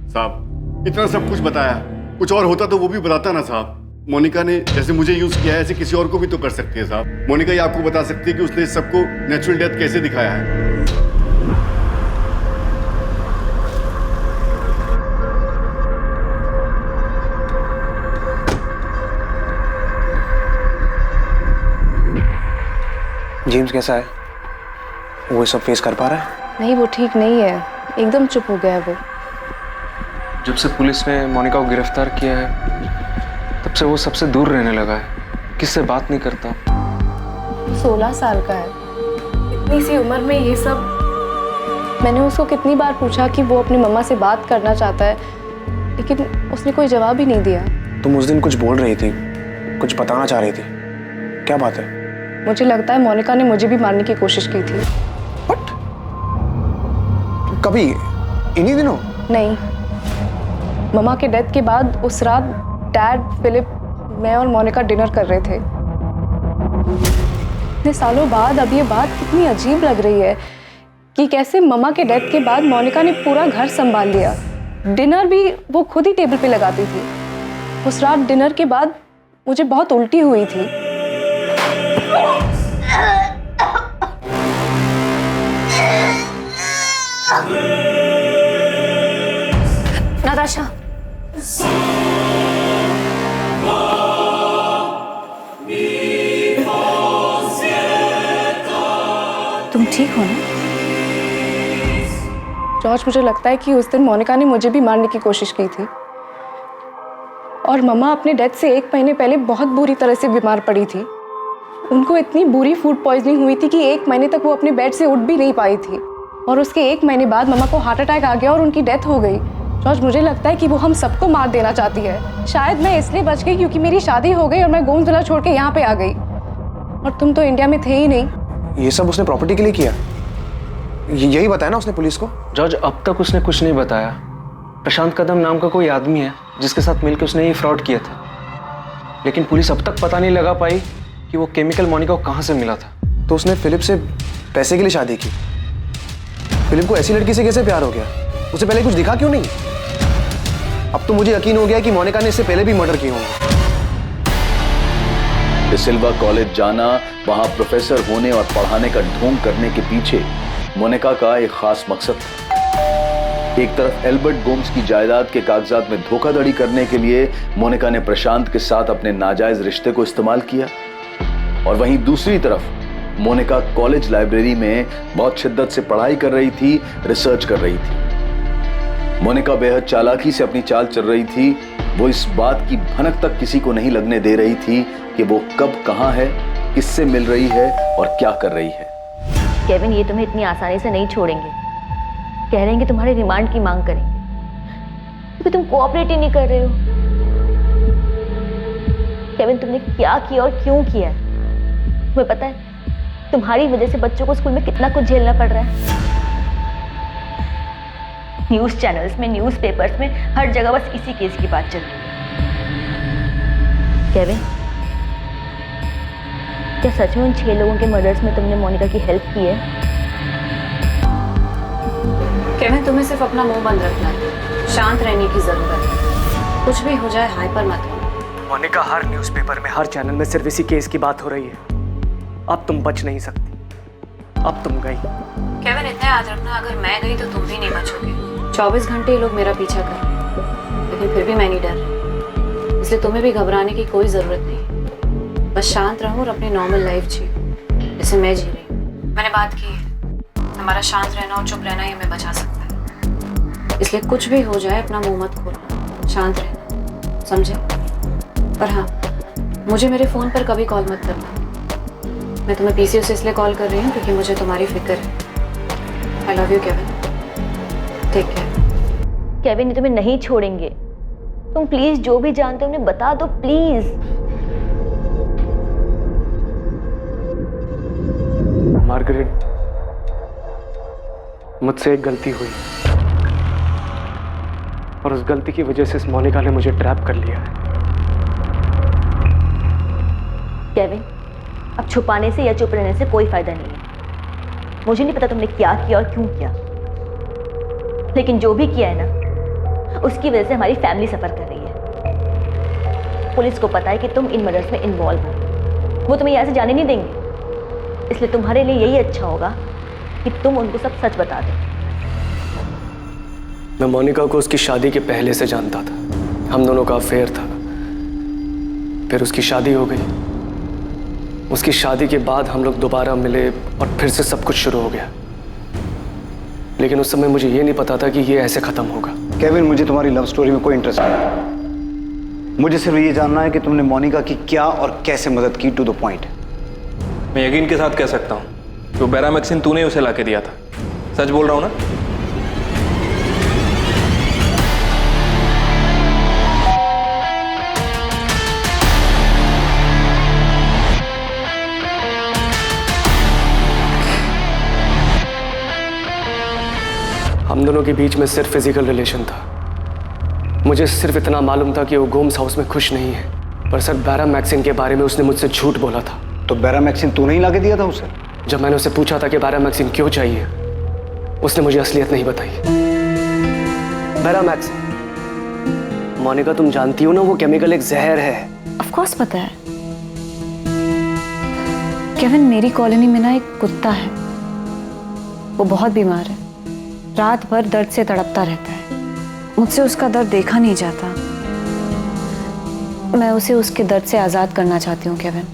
साहब, इतना सब कुछ बताया। कुछ और होता तो वो भी बताता ना साहब। मोनिका ने जैसे मुझे यूज किया है ऐसे किसी और को भी तो कर सकती है साहब। मोनिका ये आपको बता सकती है कि उसने सबको नेचुरल डेथ कैसे दिखाया है। जेम्स कैसा है? वो सब फेस कर पा रहा है? नहीं, वो ठीक नहीं है, एकदम चुप हो गया है वो। जब से पुलिस ने मोनिका को गिरफ्तार किया है तब से वो सबसे दूर रहने लगा है, किससे बात नहीं करता। 16 साल का है, इतनी सी उम्र में ये सब। मैंने उसको कितनी बार पूछा कि वो अपनी मम्मा से बात करना चाहता है, लेकिन उसने कोई जवाब ही नहीं दिया। तुम उस दिन कुछ बोल रही थी, कुछ बताना चाह रही थी, क्या बात है? मुझे लगता है मोनिका ने मुझे भी मारने की कोशिश की थी। कभी? इन्हीं दिनों? नहीं, मम्मा के डेथ के बाद उस रात डैड, फिलिप, मैं और मोनिका डिनर कर रहे थे। इतने सालों बाद अब ये बात कितनी अजीब लग रही है कि कैसे मम्मा के डेथ के बाद मोनिका ने पूरा घर संभाल लिया। डिनर भी वो खुद ही टेबल पे लगाती थी। उस रात डिनर के बाद मुझे बहुत उल्टी हुई थी। नाताशा, तुम ठीक हो ना? जॉर्ज, मुझे लगता है कि उस दिन मोनिका ने मुझे भी मारने की कोशिश की थी, और मम्मा अपने डेथ से 1 महीने पहले बहुत बुरी तरह से बीमार पड़ी थी। उनको इतनी बुरी फूड पॉइजनिंग हुई थी कि 1 महीने तक वो अपने बेड से उठ भी नहीं पाई थी, और उसके 1 महीने बाद मम्मा को हार्ट अटैक आ गया और उनकी डेथ हो गई। जॉर्ज, मुझे लगता है कि वो हम सबको मार देना चाहती है। शायद मैं इसलिए बच गई क्योंकि मेरी शादी हो गई और मैं गोंदवाला छोड़ के यहाँ पे आ गई, और तुम तो इंडिया में थे ही नहीं। ये सब उसने प्रॉपर्टी के लिए किया? यही बताया ना उसने पुलिस को? जॉर्ज, अब तक उसने कुछ नहीं बताया। प्रशांत कदम नाम का कोई आदमी है जिसके साथ मिलकर उसने ये फ्रॉड किया था, लेकिन पुलिस अब तक पता नहीं लगा पाई कि वो केमिकल मोनिका को कहाँ से मिला था। तो उसने फिलिप से पैसे के लिए शादी की? फिलिप को ऐसी लड़की से कैसे प्यार हो गया? उसे पहले कुछ दिखा क्यों नहीं? अब तो मुझे यकीन हो गया कि मोनिका ने इससे पहले भी मर्डर किए होंगे। डिसिल्वा कॉलेज जाना, वहां प्रोफेसर होने और पढ़ाने का ढोंग करने के पीछे मोनिका का एक खास मकसद था। एक तरफ एल्बर्ट गोम्स की जायदाद के कागजात में धोखाधड़ी करने के लिए मोनिका ने प्रशांत के साथ अपने नाजायज रिश्ते को इस्तेमाल किया, और वहीं दूसरी तरफ मोनिका कॉलेज लाइब्रेरी में बहुत शिद्दत से पढ़ाई कर रही थी, रिसर्च कर रही थी। मोनिका बेहद चालाकी से अपनी चाल चल रही थी, वो इस बात की भनक तक किसी को नहीं लगने दे रही थी कि वो कब कहाँ है, किससे मिल रही है और क्या कर रही है। केविन, ये तुम्हें इतनी आसानी से नहीं छोड़ेंगे। कह रहे हैं कि तुम्हारे रिमांड की मांग करेंगे, क्योंकि तुम कोऑपरेट ही नहीं कर रहे हो। केविन, तुमने क्या किया और क्यों किया है? तुम्हें पता है तुम्हारी वजह से बच्चों को स्कूल में कितना कुछ झेलना पड़ रहा है। न्यूज़ चैनल्स में, न्यूज़ पेपर्स में, हर जगह बस इसी केस की बात चल रही है। केविन, क्या सच में उन 6 लोगों के मर्डर्स में तुमने मोनिका की हेल्प की है? केविन, तुम्हें सिर्फ अपना मुंह बंद रखना है, शांत रहने की जरूरत है। कुछ भी हो जाए हाइपर मत हो। मोनिका, हर न्यूज़पेपर में, हर चैनल में सिर्फ इसी केस की बात हो रही है। अब तुम बच नहीं सकती, अब तुम गई। केविन, इतना याद रखना, अगर मैं गई तो तुम भी नहीं बचोगे। 24 घंटे ये लोग मेरा पीछा कर रहे हैं, लेकिन फिर भी मैं नहीं डर रही, इसलिए तुम्हें भी घबराने की कोई ज़रूरत नहीं। बस शांत रहो और अपनी नॉर्मल लाइफ जियो जैसे मैं जी रही हूँ। मैंने बात की है, हमारा शांत रहना और चुप रहना ही हमें बचा सकता है, इसलिए कुछ भी हो जाए अपना मुँह मत खोलना, शांत रहना, समझे? पर हाँ, मुझे मेरे फ़ोन पर कभी कॉल मत करना। मैं तुम्हें पीसीओ से इसलिए कॉल कर रही हूँ क्योंकि मुझे तुम्हारी फिक्र है। I love you Kevin, take care. Kevin, ये तुम्हें नहीं छोड़ेंगे। तुम प्लीज जो भी जानते हो उन्हें बता दो, प्लीज। मार्गरेट, मुझसे एक गलती हुई और उस गलती की वजह से इस मोनिका ने मुझे ट्रैप कर लिया है। केविन, अब छुपाने से या चुप रहने से कोई फायदा नहीं है। मुझे नहीं पता तुमने क्या किया और क्यों किया, लेकिन जो भी किया है ना, उसकी वजह से हमारी फैमिली सफर कर रही है। पुलिस को पता है कि तुम इन मर्डर्स में इन्वॉल्व हो, वो तुम्हें यहाँ से जाने नहीं देंगे। इसलिए तुम्हारे लिए यही अच्छा होगा कि तुम उनको सब सच बता दो। मैं मोनिका को उसकी शादी के पहले से जानता था, हम दोनों का अफेयर था। फिर उसकी शादी हो गई, उसकी शादी के बाद हम लोग दोबारा मिले और फिर से सब कुछ शुरू हो गया। लेकिन उस समय मुझे ये नहीं पता था कि ये ऐसे खत्म होगा। केविन, मुझे तुम्हारी लव स्टोरी में कोई इंटरेस्ट नहीं। मुझे सिर्फ ये जानना है कि तुमने मोनिका की क्या और कैसे मदद की, टू द पॉइंट। मैं यकीन के साथ कह सकता हूँ, जो बेरामैक्सिन तूने उसे लाके दिया था। सच बोल रहा हूँ ना? हम दोनों के बीच में सिर्फ फिजिकल रिलेशन था। मुझे सिर्फ इतना मालूम था कि वो गोम्स हाउस में खुश नहीं है, पर सर बेरामैक्सिन के बारे में उसने मुझसे झूठ बोला था। तो बेरामैक्सिन तूने ही लाके दिया था उसे? जब मैंने उसे पूछा था कि बेरामैक्सिन क्यों चाहिए, उसने मुझे असलियत नहीं बताई। बेरामैक्सिन, मोनिका तुम जानती हो ना, वो केमिकल एक जहर है। ऑफ कोर्स पता है केविन, मेरी कॉलोनी में ना एक कुत्ता है, वो बहुत बीमार है, रात भर दर्द से तड़पता रहता है। मुझसे उसका दर्द देखा नहीं जाता। मैं उसे उसके दर्द से आज़ाद करना चाहती हूँ केविन।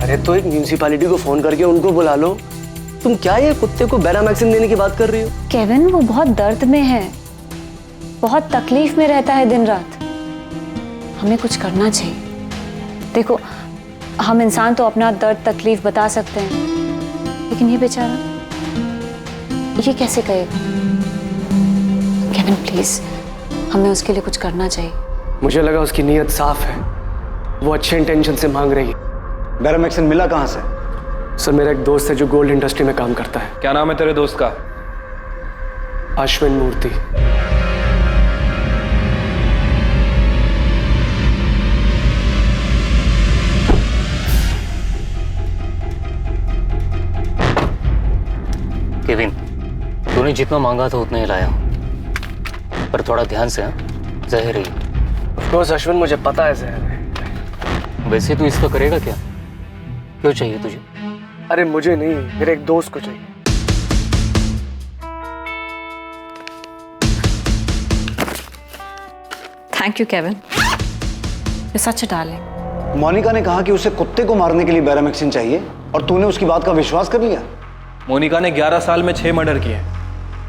अरे तो एक म्यूनिसिपैलिटी को फोन करके उनको बुला लो। तुम क्या ये कुत्ते को बेरामैक्सिन देने की बात कर रही हो? केविन, वो बहुत दर्द में है, बहुत तकलीफ में रहता है दिन रात। हमें कुछ करना चाहिए। देखो, हम इंसान तो अपना दर्द तकलीफ बता सकते हैं, लेकिन ये बेचारा ये कैसे कहेगा? केविन प्लीज, हमें उसके लिए कुछ करना चाहिए। मुझे लगा उसकी नीयत साफ है, वो अच्छे इंटेंशन से मांग रही है। बेरामैक्सिन मिला कहाँ से? सर, मेरा एक दोस्त है जो गोल्ड इंडस्ट्री में काम करता है। क्या नाम है तेरे दोस्त का? अश्विन मूर्ति। केविन, तूने जितना मांगा था उतना ही लाया, पर थोड़ा ध्यान से। जहर है। ऑफ कोर्स अश्विन, मुझे पता है जहर है। वैसे तू इसका करेगा क्या? क्यों चाहिए तुझे? अरे मुझे नहीं, मेरे एक दोस्त को चाहिए। थैंक यू केविन, ये सच डार्लिंग। मोनिका ने कहा कि उसे कुत्ते को मारने के लिए बेरामैक्सिन चाहिए और तूने उसकी बात का विश्वास कर लिया। मोनिका ने 11 साल में 6 मर्डर किए हैं।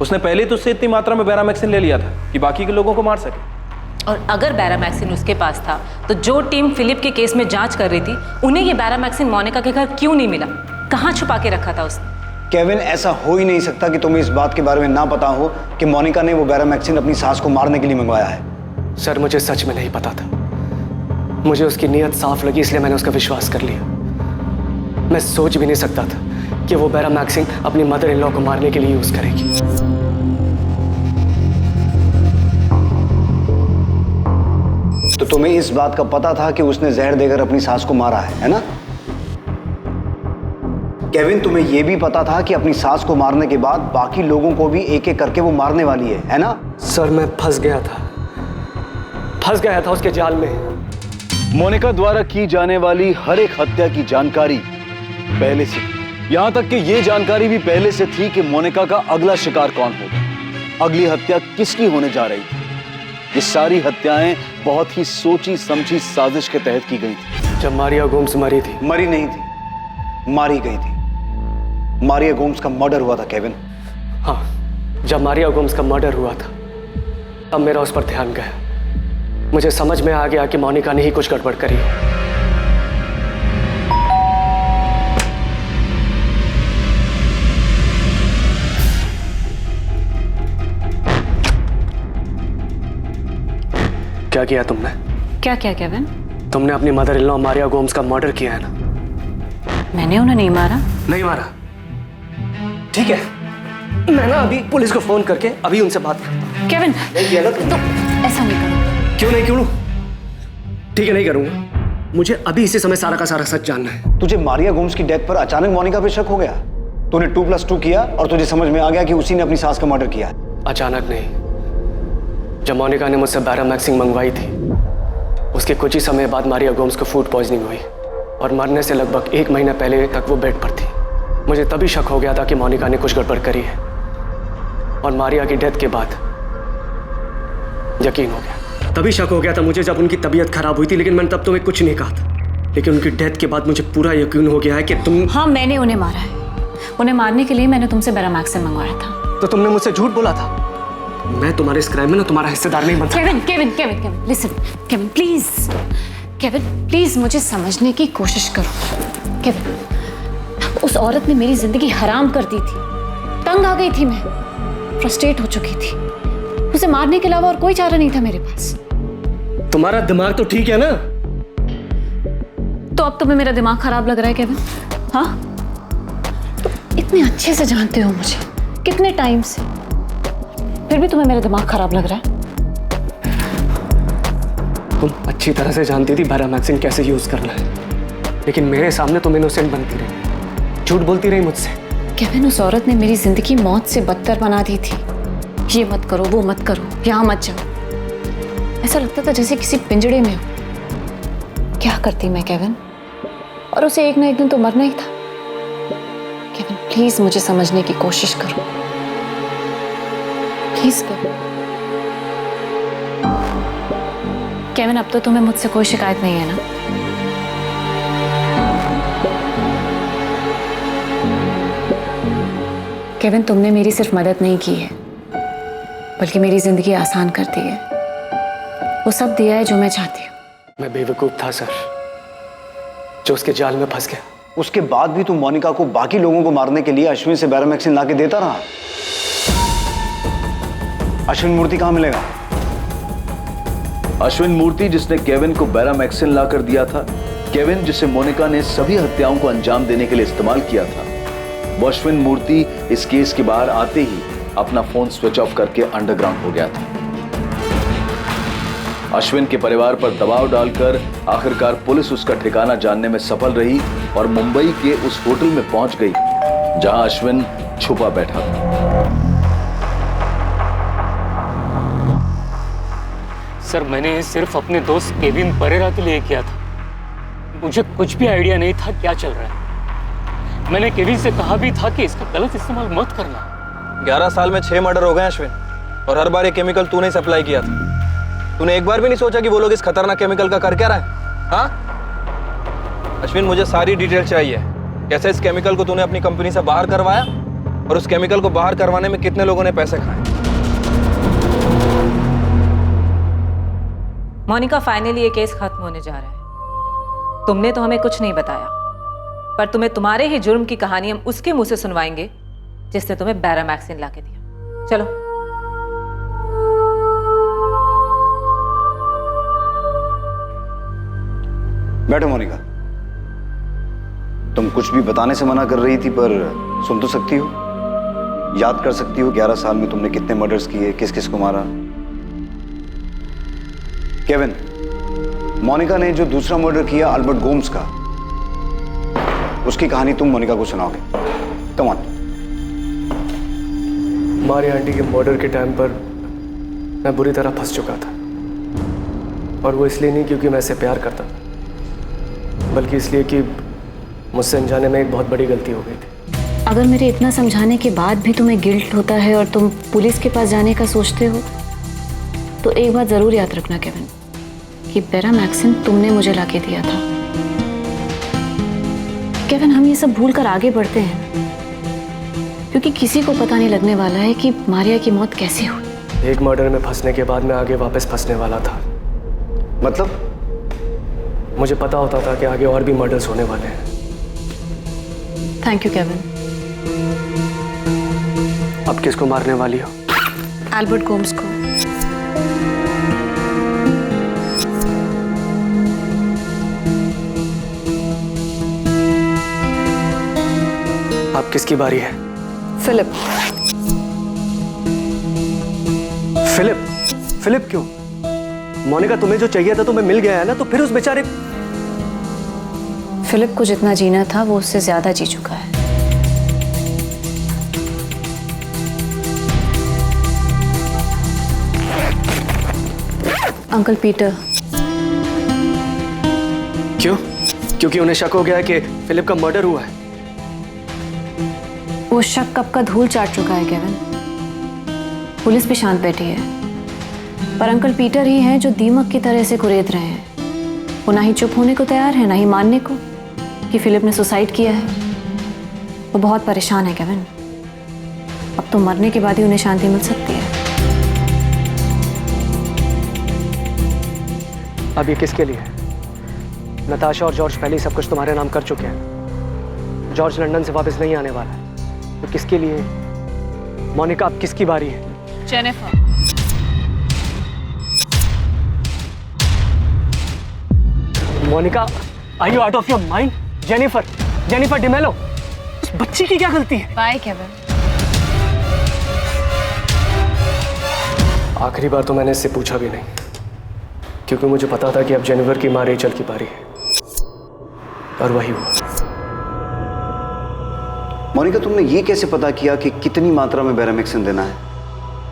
उसने पहले तो उससे इतनी मात्रा में बेरामैक्सिन ले लिया था कि बाकी के लोगों को मार सके। और अगर बैरामैक्सिन उसके पास था तो जो टीम फिलिप के केस में जांच कर रही थी उन्हें ये बैरामैक्सिन मोनिका के घर क्यों नहीं मिला? कहाँ छुपा के रखा था उसने? केविन, ऐसा हो ही नहीं सकता कि तुम्हें इस बात के बारे में ना पता हो कि मोनिका ने वो बैरामैक्सिन अपनी सास को मारने के लिए मंगवाया है। सर, मुझे सच में नहीं पता था। मुझे उसकी नीयत साफ लगी, इसलिए मैंने उसका विश्वास कर लिया। मैं सोच भी नहीं सकता था कि वो बैरामैक्सिन अपनी मदर इन लॉ को मारने के लिए यूज करेगी। तो तुम्हें इस बात का पता था कि उसने जहर देकर अपनी सास को मारा है ना? केविन, तुम्हें यह भी पता था कि अपनी सास को मारने के बाद बाकी लोगों को भी एक एक करके वो मारने वाली है ना? सर, मैं फंस गया था उसके जाल में। मोनिका द्वारा की जाने वाली हर एक हत्या की जानकारी पहले से थी। यहां तक कि यह जानकारी भी पहले से थी कि मोनिका का अगला शिकार कौन होगा, अगली हत्या किसकी होने जा रही थी। ये सारी हत्याएं बहुत ही सोची समझी साजिश के तहत की गई थी। जब मारिया गोम्स मरी थी, मरी नहीं थी, मारी गई थी। मारिया गोम्स का मर्डर हुआ था केविन। हाँ, जब मारिया गोम्स का मर्डर हुआ था तब मेरा उस पर ध्यान गया। मुझे समझ में आ गया कि मोनिका ने ही कुछ गड़बड़ करी। क्या किया तुमने? क्या क्या केविन? तुमने अपनी mother in law Maria Gomes का मर्डर किया है ना? मैंने उन्हें नहीं मारा। नहीं मारा? ठीक है, मैं ना अभी पुलिस को फोन करके अभी उनसे बात करता हूं। केविन, नहीं किया ना तो ऐसा नहीं करो। क्यों नहीं? क्यों? ठीक है, नहीं करूंगा। मुझे अभी इसी समय सारा का सारा सच जानना है। तुझे मारिया गोम्स की डेथ पर अचानक मोनिका पे शक हो गया? तूने 2+2 किया और तुझे समझ में आ गया कि उसी ने अपनी सास का मर्डर किया है? अचानक नहीं, जब मोनिका ने मुझसे बैरामैक्सिन मंगवाई थी उसके कुछ ही समय बाद मारिया गोम्स को फूड पॉइजनिंग हुई और मरने से लगभग 1 महीना पहले तक वो बेड पर थी। मुझे तभी शक हो गया था कि मोनिका ने कुछ गड़बड़ करी है और मारिया की डेथ के बाद यकीन हो गया। तभी शक हो गया था मुझे जब उनकी तबीयत खराब हुई थी, लेकिन मैंने तब तुम्हें कुछ नहीं कहा था। लेकिन उनकी डेथ के बाद मुझे पूरा यकीन हो गया है कि तुम... हाँ, मैंने उन्हें मारा है। उन्हें मारने के लिए मैंने तुमसे बैरामैक्सिन मंगवाया था। तो तुमने मुझसे झूठ बोला था। मैं तुम्हारे इस क्राइम में ना तुम्हारा हिस्सेदार नहीं बनता। Kevin, Kevin, Kevin, Kevin, listen, Kevin, please, Kevin, please मुझे समझने की कोशिश करो। केविन, उस औरत ने मेरी जिंदगी हराम कर दी थी। तंग आ गई थी मैं, फ्रस्ट्रेट हो चुकी थी। उसे मारने के अलावा और कोई चारा नहीं था मेरे पास। तुम्हारा दिमाग तो ठीक है ना? तो अब तुम्हें मेरा दिमाग खराब लग रहा है केविन? हाँ, तुम इतने अच्छे से जानते हो मुझे, कितने टाइम से, फिर भी तुम्हें मेरा दिमाग खराब लग रहा है? तुम अच्छी तरह से जानती थी बैरामैक्सिन कैसे यूज करना है, लेकिन मेरे सामने तुम इनोसेंट बनती रही, झूठ बोलती रही मुझसे। केविन, उस औरत ने मेरी जिंदगी मौत से बदतर बना दी थी। ये मत करो, वो मत करो, यहाँ मत जाओ। ऐसा लगता था जैसे किसी पिंजड़े में हो। क्या करती मैं केविन? और उसे एक ना एक दिन तो मरना ही था। केविन, प्लीज मुझे समझने की कोशिश करो, प्लीज केविन। केविन, अब तो तुम्हें मुझसे कोई शिकायत नहीं है ना? केविन, तुमने मेरी सिर्फ मदद नहीं की है, बल्कि मेरी जिंदगी आसान कर दी है। वो सब दिया है जो मैं चाहती हूँ। मैं बेवकूफ था सर, जो उसके जाल में फंस गया। उसके बाद भी तुम मोनिका को बाकी लोगों को मारने के लिए अश्विन से बैरामैक्सिन लाके देता रहा। अश्विन मूर्ति कहां मिलेगा? अश्विन मूर्ति जिसने केविन को बैरामैक्सिन लाकर दिया था, केविन जिसे मोनिका ने सभी हत्याओं को अंजाम देने के लिए इस्तेमाल किया था, वो अश्विन मूर्ति इस केस के बाहर आते ही अपना फोन स्विच ऑफ करके अंडरग्राउंड हो गया था। अश्विन के परिवार पर दबाव डालकर आखिरकार पुलिस उसका ठिकाना जानने में सफल रही और मुंबई के उस होटल में पहुंच गई जहां अश्विन छुपा बैठा था। सर, मैंने सिर्फ अपने दोस्त केविन परेरा के लिए किया था। मुझे कुछ भी आइडिया नहीं था क्या चल रहा है। मैंने केविन से कहा भी था कि इसका गलत इस्तेमाल मत करना। 11 साल में 6 मर्डर हो गए अश्विन, और हर बार ये केमिकल तूने ही सप्लाई किया था। तूने एक बार भी नहीं सोचा कि वो लोग इस खतरनाक केमिकल का कर क्या रहा है? हाँ अश्विन, मुझे सारी डिटेल चाहिए। कैसे इस केमिकल को तूने अपनी कंपनी से बाहर करवाया और उस केमिकल को बाहर करवाने में कितने लोगों ने पैसे खाए? मोनिका, फाइनली ये केस खत्म होने जा रहा है। तुमने तो हमें कुछ नहीं बताया, पर तुम्हें तुम्हारे ही जुर्म की कहानी हम उसके मुंह से सुनवाएंगे जिसने तुम्हें बैरामैक्सिन लाके दिया। चलो। बैठो मोनिका। तुम कुछ भी बताने से मना कर रही थी, पर सुन तो सकती हो? याद कर सकती हो 11 साल में तुमने कितने मर्डर्स किए, किस किस को मारा? केविन, मोनिका ने जो दूसरा मर्डर किया अल्बर्ट गोम्स का, उसकी कहानी तुम मोनिका को सुनाओगे। Come on. हमारी आंटी के मर्डर के टाइम पर मैं बुरी तरह फंस चुका था, और वो इसलिए नहीं क्योंकि मैं इसे प्यार करता था, बल्कि इसलिए कि मुझसे अनजाने में एक बहुत बड़ी गलती हो गई थी। अगर मेरे इतना समझाने के बाद भी तुम्हें गिल्ट होता है और तुम पुलिस के पास जाने का सोचते हो, तो एक बात जरूर याद रखना केविन, कि बैरामैक्सिन तुमने मुझे लाके दिया था। केविन, हम ये सब भूल कर आगे बढ़ते हैं, क्योंकि किसी को पता नहीं लगने वाला है कि मारिया की मौत कैसे हुई। एक मर्डर में फंसने के बाद मैं आगे वापस फंसने वाला था। मतलब? मुझे पता होता था कि आगे और भी मर्डर्स होने वाले हैं। Thank you Kevin. अब किसको मारने वाली हो? एल्बर्ट गोम्स को। अब किसकी बारी है? फिलिप। फिलिप? फिलिप क्यों? मोनिका, तुम्हें जो चाहिए था तुम्हें मिल गया है ना, तो फिर उस बेचारे फिलिप को जितना जीना था वो उससे ज्यादा जी चुका है। Uncle Peter. क्यों? क्योंकि उन्हें शक हो गया है कि फिलिप का मर्डर हुआ है। वो शक कब का धूल चाट चुका है केविन। पुलिस भी शांत बैठी है, पर अंकल पीटर ही हैं जो दीमक की तरह से कुरेद रहे हैं। वो ना ही चुप होने को तैयार है, ना ही मानने को कि फिलिप ने सुसाइड किया है। वो बहुत परेशान है केविन। अब तो मरने के बाद ही उन्हें शांति मिल सकती है। अब ये किसके लिए है? नताशा और जॉर्ज पहले ही सब कुछ तुम्हारे नाम कर चुके हैं। जॉर्ज लंदन से वापस नहीं आने वाला है, तो किसके लिए? मोनिका, अब किसकी बारी है? Jennifer. Monica, are you out of your mind? Jennifer, Jennifer D'Mello, उस बच्ची की क्या गलती है? Bye Kevin. आखिरी बार तो मैंने इससे पूछा भी नहीं, क्योंकि मुझे पता था कि अब जेनिफर की मां रेचल की बारी है, और वही हुआ। मोनिका, तुमने ये कैसे पता किया कि कितनी मात्रा में बैरामैक्सिन देना है,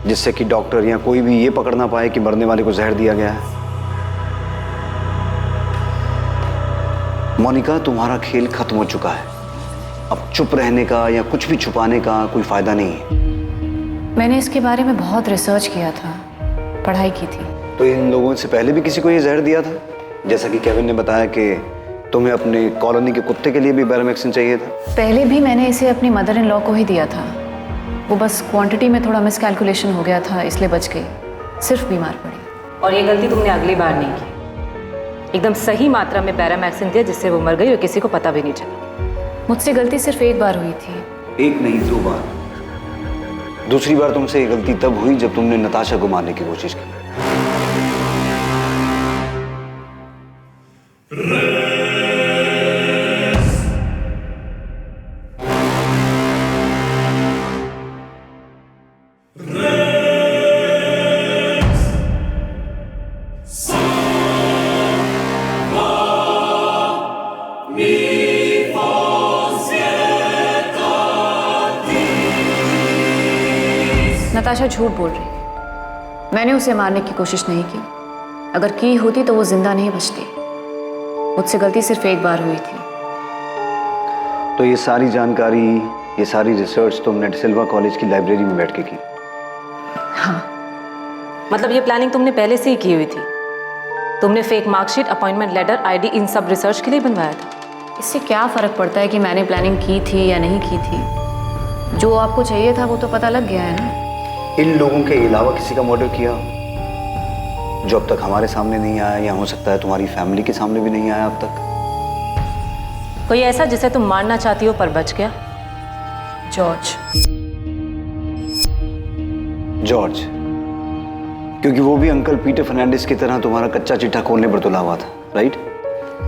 जिससे कि डॉक्टर या कोई भी ये पकड़ ना पाए कि मरने वाले को जहर दिया गया है? मोनिका, तुम्हारा खेल खत्म हो चुका है। अब चुप रहने का या कुछ भी छुपाने का कोई फायदा नहीं है। मैंने इसके बारे में बहुत रिसर्च किया था, पढ़ाई की थी। तो इन लोगों से पहले भी किसी को ये जहर दिया था? जैसा कि केविन ने बताया कि तुम्हें अपने कॉलोनी के कुत्ते के लिए भी बैरामैक्सिन चाहिए था। पहले भी मैंने इसे अपनी मदर इन लॉ को ही दिया था। वो बस क्वांटिटी में थोड़ा मिसकैलकुलेशन हो गया था, इसलिए बच गई, सिर्फ बीमार पड़ी। और ये गलती तुमने अगली बार नहीं की। एकदम सही मात्रा में बैरामैक्सिन दिया, जिससे वो मर गई और किसी को पता भी नहीं चला। मुझसे गलती सिर्फ एक बार हुई थी। एक नहीं, 2 बार। दूसरी बार तुमसे ये गलती तब हुई जब तुमने नताशा को मारने की कोशिश की। नताशा झूठ बोल रही है। मैंने उसे मारने की कोशिश नहीं की। अगर की होती तो वो जिंदा नहीं बचती। मुझसे गलती सिर्फ एक बार हुई थी। तो ये सारी जानकारी, ये सारी रिसर्च तुमने डिसिल्वा कॉलेज की लाइब्रेरी में बैठ के की? हाँ। मतलब ये प्लानिंग तुमने पहले से ही की हुई थी? तुमने fake marksheet, appointment letter, ID इन सब रिसर्च के लिए बनवाया था? इससे क्या फर्क पड़ता है कि मैंने प्लानिंग की थी या नहीं की थी? जो आपको चाहिए था वो तो पता लग गया है ना। इन लोगों के अलावा किसी का मर्डर किया? जो अब तक हमारे सामने नहीं आया, या हो सकता है तुम्हारी फैमिली के सामने भी नहीं आया अब तक? कोई ऐसा जिसे तुम मारना चाहती हो पर बच गया? जॉर्ज। जॉर्ज, क्योंकि वो भी अंकल पीटर फर्नांडिस की तरह तुम्हारा कच्चा चिट्ठा खोलने पर तुला हुआ था, राइट?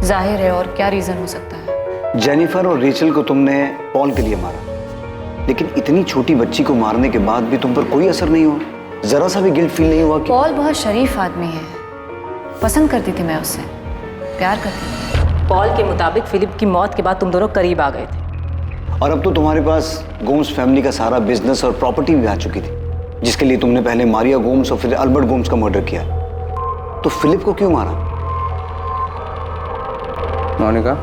जाहिर है, और क्या रीजन हो सकता है? जेनिफर और रेचल को तुमने पॉल के लिए मारा, लेकिन इतनी छोटी बच्ची को मारने के बाद भी तुम पर कोई असर नहीं हुआ? जरा सा भी गिल्ट फील नहीं हुआ कि पॉल बहुत शरीफ आदमी है, पसंद करती थी मैं उससे, प्यार करती थी। पॉल के मुताबिक फिलिप की मौत के बाद तुम दोनों करीब आ गए थे, और अब तो तुम्हारे पास गोम्स फैमिली का सारा बिजनेस और प्रॉपर्टी भी आ चुकी थी, जिसके लिए तुमने पहले मारिया गोम्स और फिर अल्बर्ट गोम्स का मर्डर किया। तो फिलिप को क्यों मारा? मोनिका,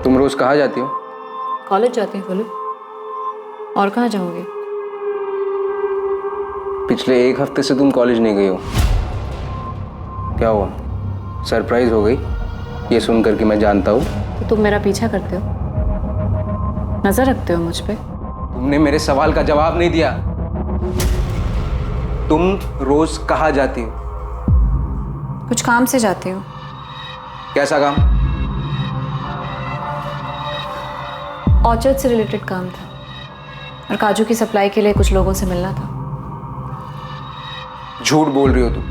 तुम रोज कहाँ जाती हो? कॉलेज जाती हूँ फिलिप, और कहाँ जाओगे? पिछले 1 हफ्ते से तुम कॉलेज नहीं गई हो, क्या हुआ? सरप्राइज हो गई ये सुनकर कि मैं जानता हूँ? तो तुम मेरा पीछा करते हो, नजर रखते हो मुझ पे? तुमने मेरे सवाल का जवाब नहीं दिया। तुम रोज कहाँ जाती हो? कुछ काम से जाती हूँ। कैसा काम? ऑर्चर्ड से रिलेटेड काम था, और काजू की सप्लाई के लिए कुछ लोगों से मिलना था। झूठ बोल रही हो तुम,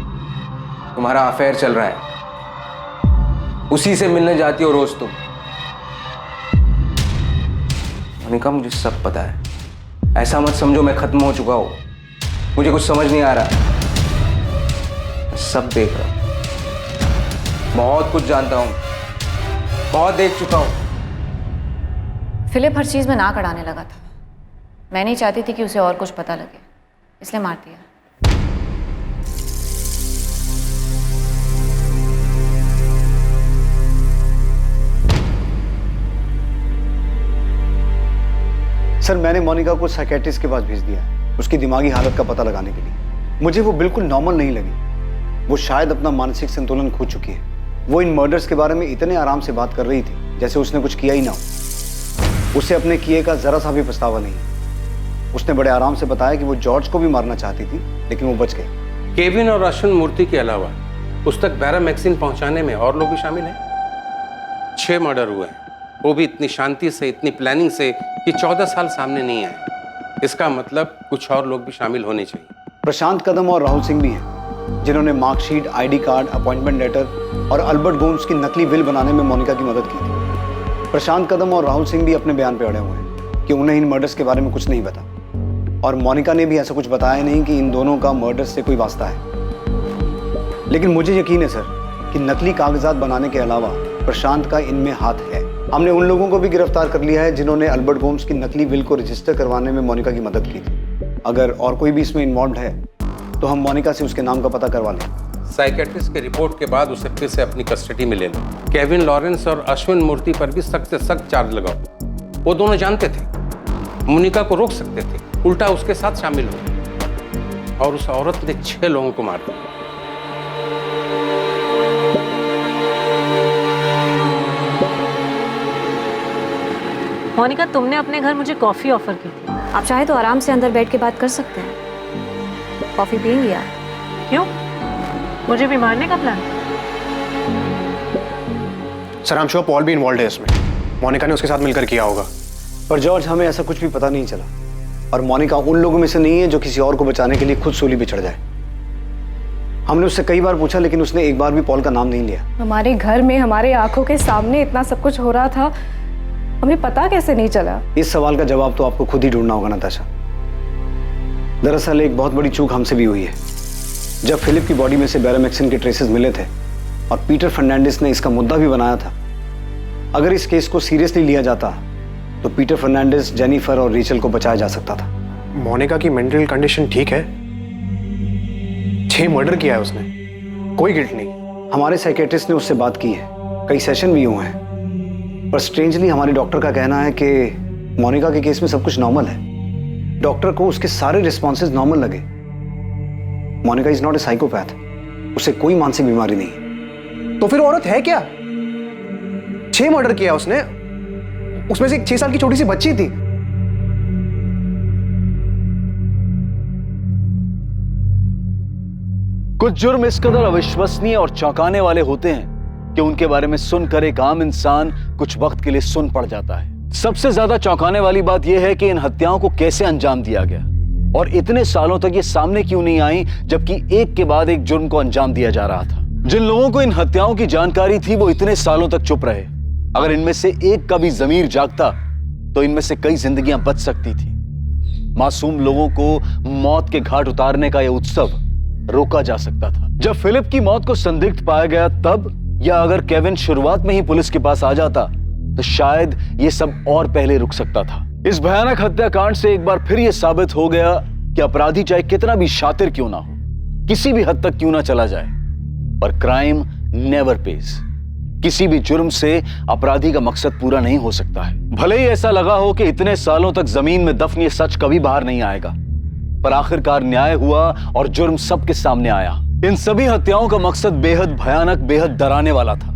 तुम्हारा अफेयर चल रहा है, उसी से मिलने जाती हो रोज तुम। मोनिका, मुझे सब पता है, ऐसा मत समझो मैं खत्म हो चुका हूं, मुझे कुछ समझ नहीं आ रहा, मैं सब देख रहा हूं, बहुत कुछ जानता हूं, बहुत देख चुका हूं। फिलिप हर चीज में नाक अड़ाने लगा था। मैं नहीं चाहती थी कि उसे और कुछ पता लगे, इसलिए मार दिया। सर, मैंने मोनिका को साइकेट्रिस्ट के पास भेज दिया है, उसकी दिमागी हालत का पता लगाने के लिए। मुझे वो बिल्कुल नॉर्मल नहीं लगी। वो शायद अपना मानसिक संतुलन खो चुकी है। वो इन मर्डर्स के बारे में इतने आराम से बात कर रही थी जैसे उसने कुछ किया ही ना हो। उसे अपने किए का जरा सा भी पछतावा नहीं। उसने बड़े आराम से बताया कि वो जॉर्ज को भी मारना चाहती थी, लेकिन वो बच गई। केविन और अश्विन मूर्ति के अलावा उस तक बैरामैक्सिन पहुंचाने में और लोग भी शामिल हैं। 6 मर्डर हुए हैं, वो भी इतनी शांति से, इतनी प्लानिंग से कि 14 साल सामने नहीं आए। इसका मतलब कुछ और लोग भी शामिल होने चाहिए। प्रशांत कदम और राहुल सिंह भी हैं, जिन्होंने marksheet, ID card, appointment letter और अल्बर्ट गोम्स की नकली विल बनाने में मोनिका की मदद की थी। प्रशांत कदम और राहुल सिंह भी अपने बयान पे अड़े हुए हैं कि उन्हें इन मर्डर्स के बारे में कुछ नहीं पता, और मोनिका ने भी ऐसा कुछ बताया नहीं कि इन दोनों का मर्डर से कोई वास्ता है। लेकिन मुझे यकीन है सर कि नकली कागजात बनाने के अलावा प्रशांत का इनमें हाथ है। हमने उन लोगों को भी गिरफ्तार कर लिया है जिन्होंने अल्बर्ट गोम्स की नकली विल को रजिस्टर करवाने में मोनिका की मदद की थी। अगर और कोई भी इसमें इन्वॉल्व है तो हम मोनिका से उसके नाम का पता करवा लें। साइकेट्रिस्ट के रिपोर्ट के बाद उसे फिर से अपनी कस्टडी में ले लो। केविन लॉरेंस और अश्विन मूर्ति पर भी सख्त से सख्त चार्ज लगाओ। वो दोनों जानते थे मोनिका को रोक सकते थे, उल्टा उसके साथ शामिल हुए, और उस औरत ने 6 लोगों को मार दिया। मोनिका, तुमने अपने घर मुझे कॉफी ऑफर की थी। आप चाहे तो आराम से अंदर बैठ के बात कर सकते हैं। कॉफी पियेंगी आप? क्यों? मुझे भी मारने का plan? Sir, I am sure Paul भी इन्वॉल्व है इसमें। मोनिका ने उसके साथ मिलकर किया होगा। पर जॉर्ज, हमें ऐसा कुछ भी पता नहीं चला, और मोनिका उन लोगों में से नहीं है जो किसी और को बचाने के लिए खुद सूली पे चढ़ जाए। हमने उससे कई बार पूछा, लेकिन उसने एक बार भी पॉल का नाम नहीं लिया। हमारे घर में हमारे आंखों के सामने इतना सब कुछ हो रहा था, हमें पता कैसे नहीं चला? इस सवाल का जवाब तो आपको खुद ही ढूंढना होगा नताशा। दरअसल एक बहुत बड़ी चूक हमसे भी हुई है। जब फिलिप की बॉडी में से बैरामैक्सिन के ट्रेसेस मिले थे और पीटर फर्नांडिस ने इसका मुद्दा भी बनाया था, अगर इस केस को सीरियसली लिया जाता तो पीटर फर्नांडिस, जेनिफर और रेचल को बचाया जा सकता था। मोनिका की मेंटल कंडीशन ठीक है? 6 मर्डर किया है उसने, कोई गिल्ट नहीं। हमारे साइकेट्रिस्ट ने उससे बात की है, कई सेशन भी हुए हैं, पर स्ट्रेंजली हमारे डॉक्टर का कहना है कि मोनिका के केस में सब कुछ नॉर्मल है। डॉक्टर को उसके सारे रिस्पॉन्सेज नॉर्मल लगे। Monica is not a psychopath, उसे कोई मानसिक बीमारी नहीं है। तो फिर औरत है क्या? 6 मर्डर किया उसने, उसमें से एक 6 साल की छोटी सी बच्ची थी। कुछ जुर्म इस कदर अविश्वसनीय और चौंकाने वाले होते हैं कि उनके बारे में सुनकर एक आम इंसान कुछ वक्त के लिए सुन पड़ जाता है। सबसे ज्यादा चौंकाने वाली बात यह है कि इन हत्याओं को कैसे अंजाम दिया गया और इतने सालों तक ये सामने क्यों नहीं आई, जबकि एक के बाद एक जुर्म को अंजाम दिया जा रहा था। जिन लोगों को इन हत्याओं की जानकारी थी वो इतने सालों तक चुप रहे। अगर इनमें से एक का भी जमीर जागता तो इनमें से कई जिंदगियां बच सकती थी। मासूम लोगों को मौत के घाट उतारने का यह उत्सव रोका जा सकता था। जब फिलिप की मौत को संदिग्ध पाया गया तब, या अगर केविन शुरुआत में ही पुलिस के पास आ जाता तो शायद यह सब और पहले रुक सकता था। इस भयानक हत्याकांड से एक बार फिर यह साबित हो गया कि अपराधी चाहे कितना भी शातिर क्यों ना हो, किसी भी हद तक क्यों ना चला जाए, पर क्राइम नेवर पेज। किसी भी जुर्म से अपराधी का मकसद पूरा नहीं हो सकता है। भले ही ऐसा लगा हो कि इतने सालों तक जमीन में दफन ये सच कभी बाहर नहीं आएगा, पर आखिरकार न्याय हुआ और जुर्म सबके सामने आया। इन सभी हत्याओं का मकसद बेहद भयानक, बेहद डराने वाला था,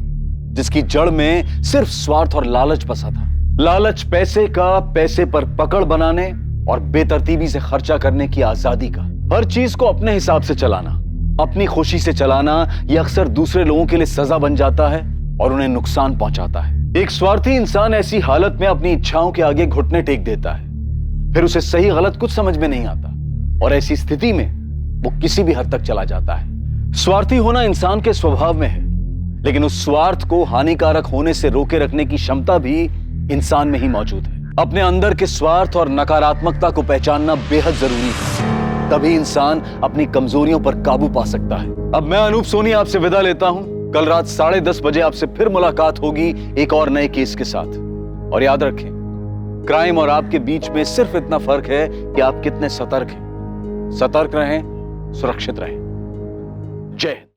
जिसकी जड़ में सिर्फ स्वार्थ और लालच बसा था। लालच पैसे का, पैसे पर पकड़ बनाने और बेतरतीबी से खर्चा करने की आजादी का। हर चीज को अपने हिसाब से चलाना, अपनी खुशी से चलाना, यह अक्सर दूसरे लोगों के लिए सजा बन जाता है और उन्हें नुकसान पहुंचाता है। एक स्वार्थी इंसान ऐसी हालत में अपनी इच्छाओं के आगे घुटने टेक देता है, फिर उसे सही गलत कुछ समझ में नहीं आता और ऐसी स्थिति में वो किसी भी हद तक चला जाता है। स्वार्थी होना इंसान के स्वभाव में है, लेकिन उस स्वार्थ को हानिकारक होने से रोके रखने की क्षमता भी इंसान में ही मौजूद है। अपने अंदर के स्वार्थ और नकारात्मकता को पहचानना बेहद जरूरी है, तभी इंसान अपनी कमजोरियों पर काबू पा सकता है। अब मैं अनूप सोनी आपसे विदा लेता हूं। कल रात 10:30 बजे आपसे फिर मुलाकात होगी एक और नए केस के साथ। और याद रखें, क्राइम और आपके बीच में सिर्फ इतना फर्क है कि आप कितने सतर्क हैं। सतर्क रहें, सुरक्षित रहें। जय हिंद।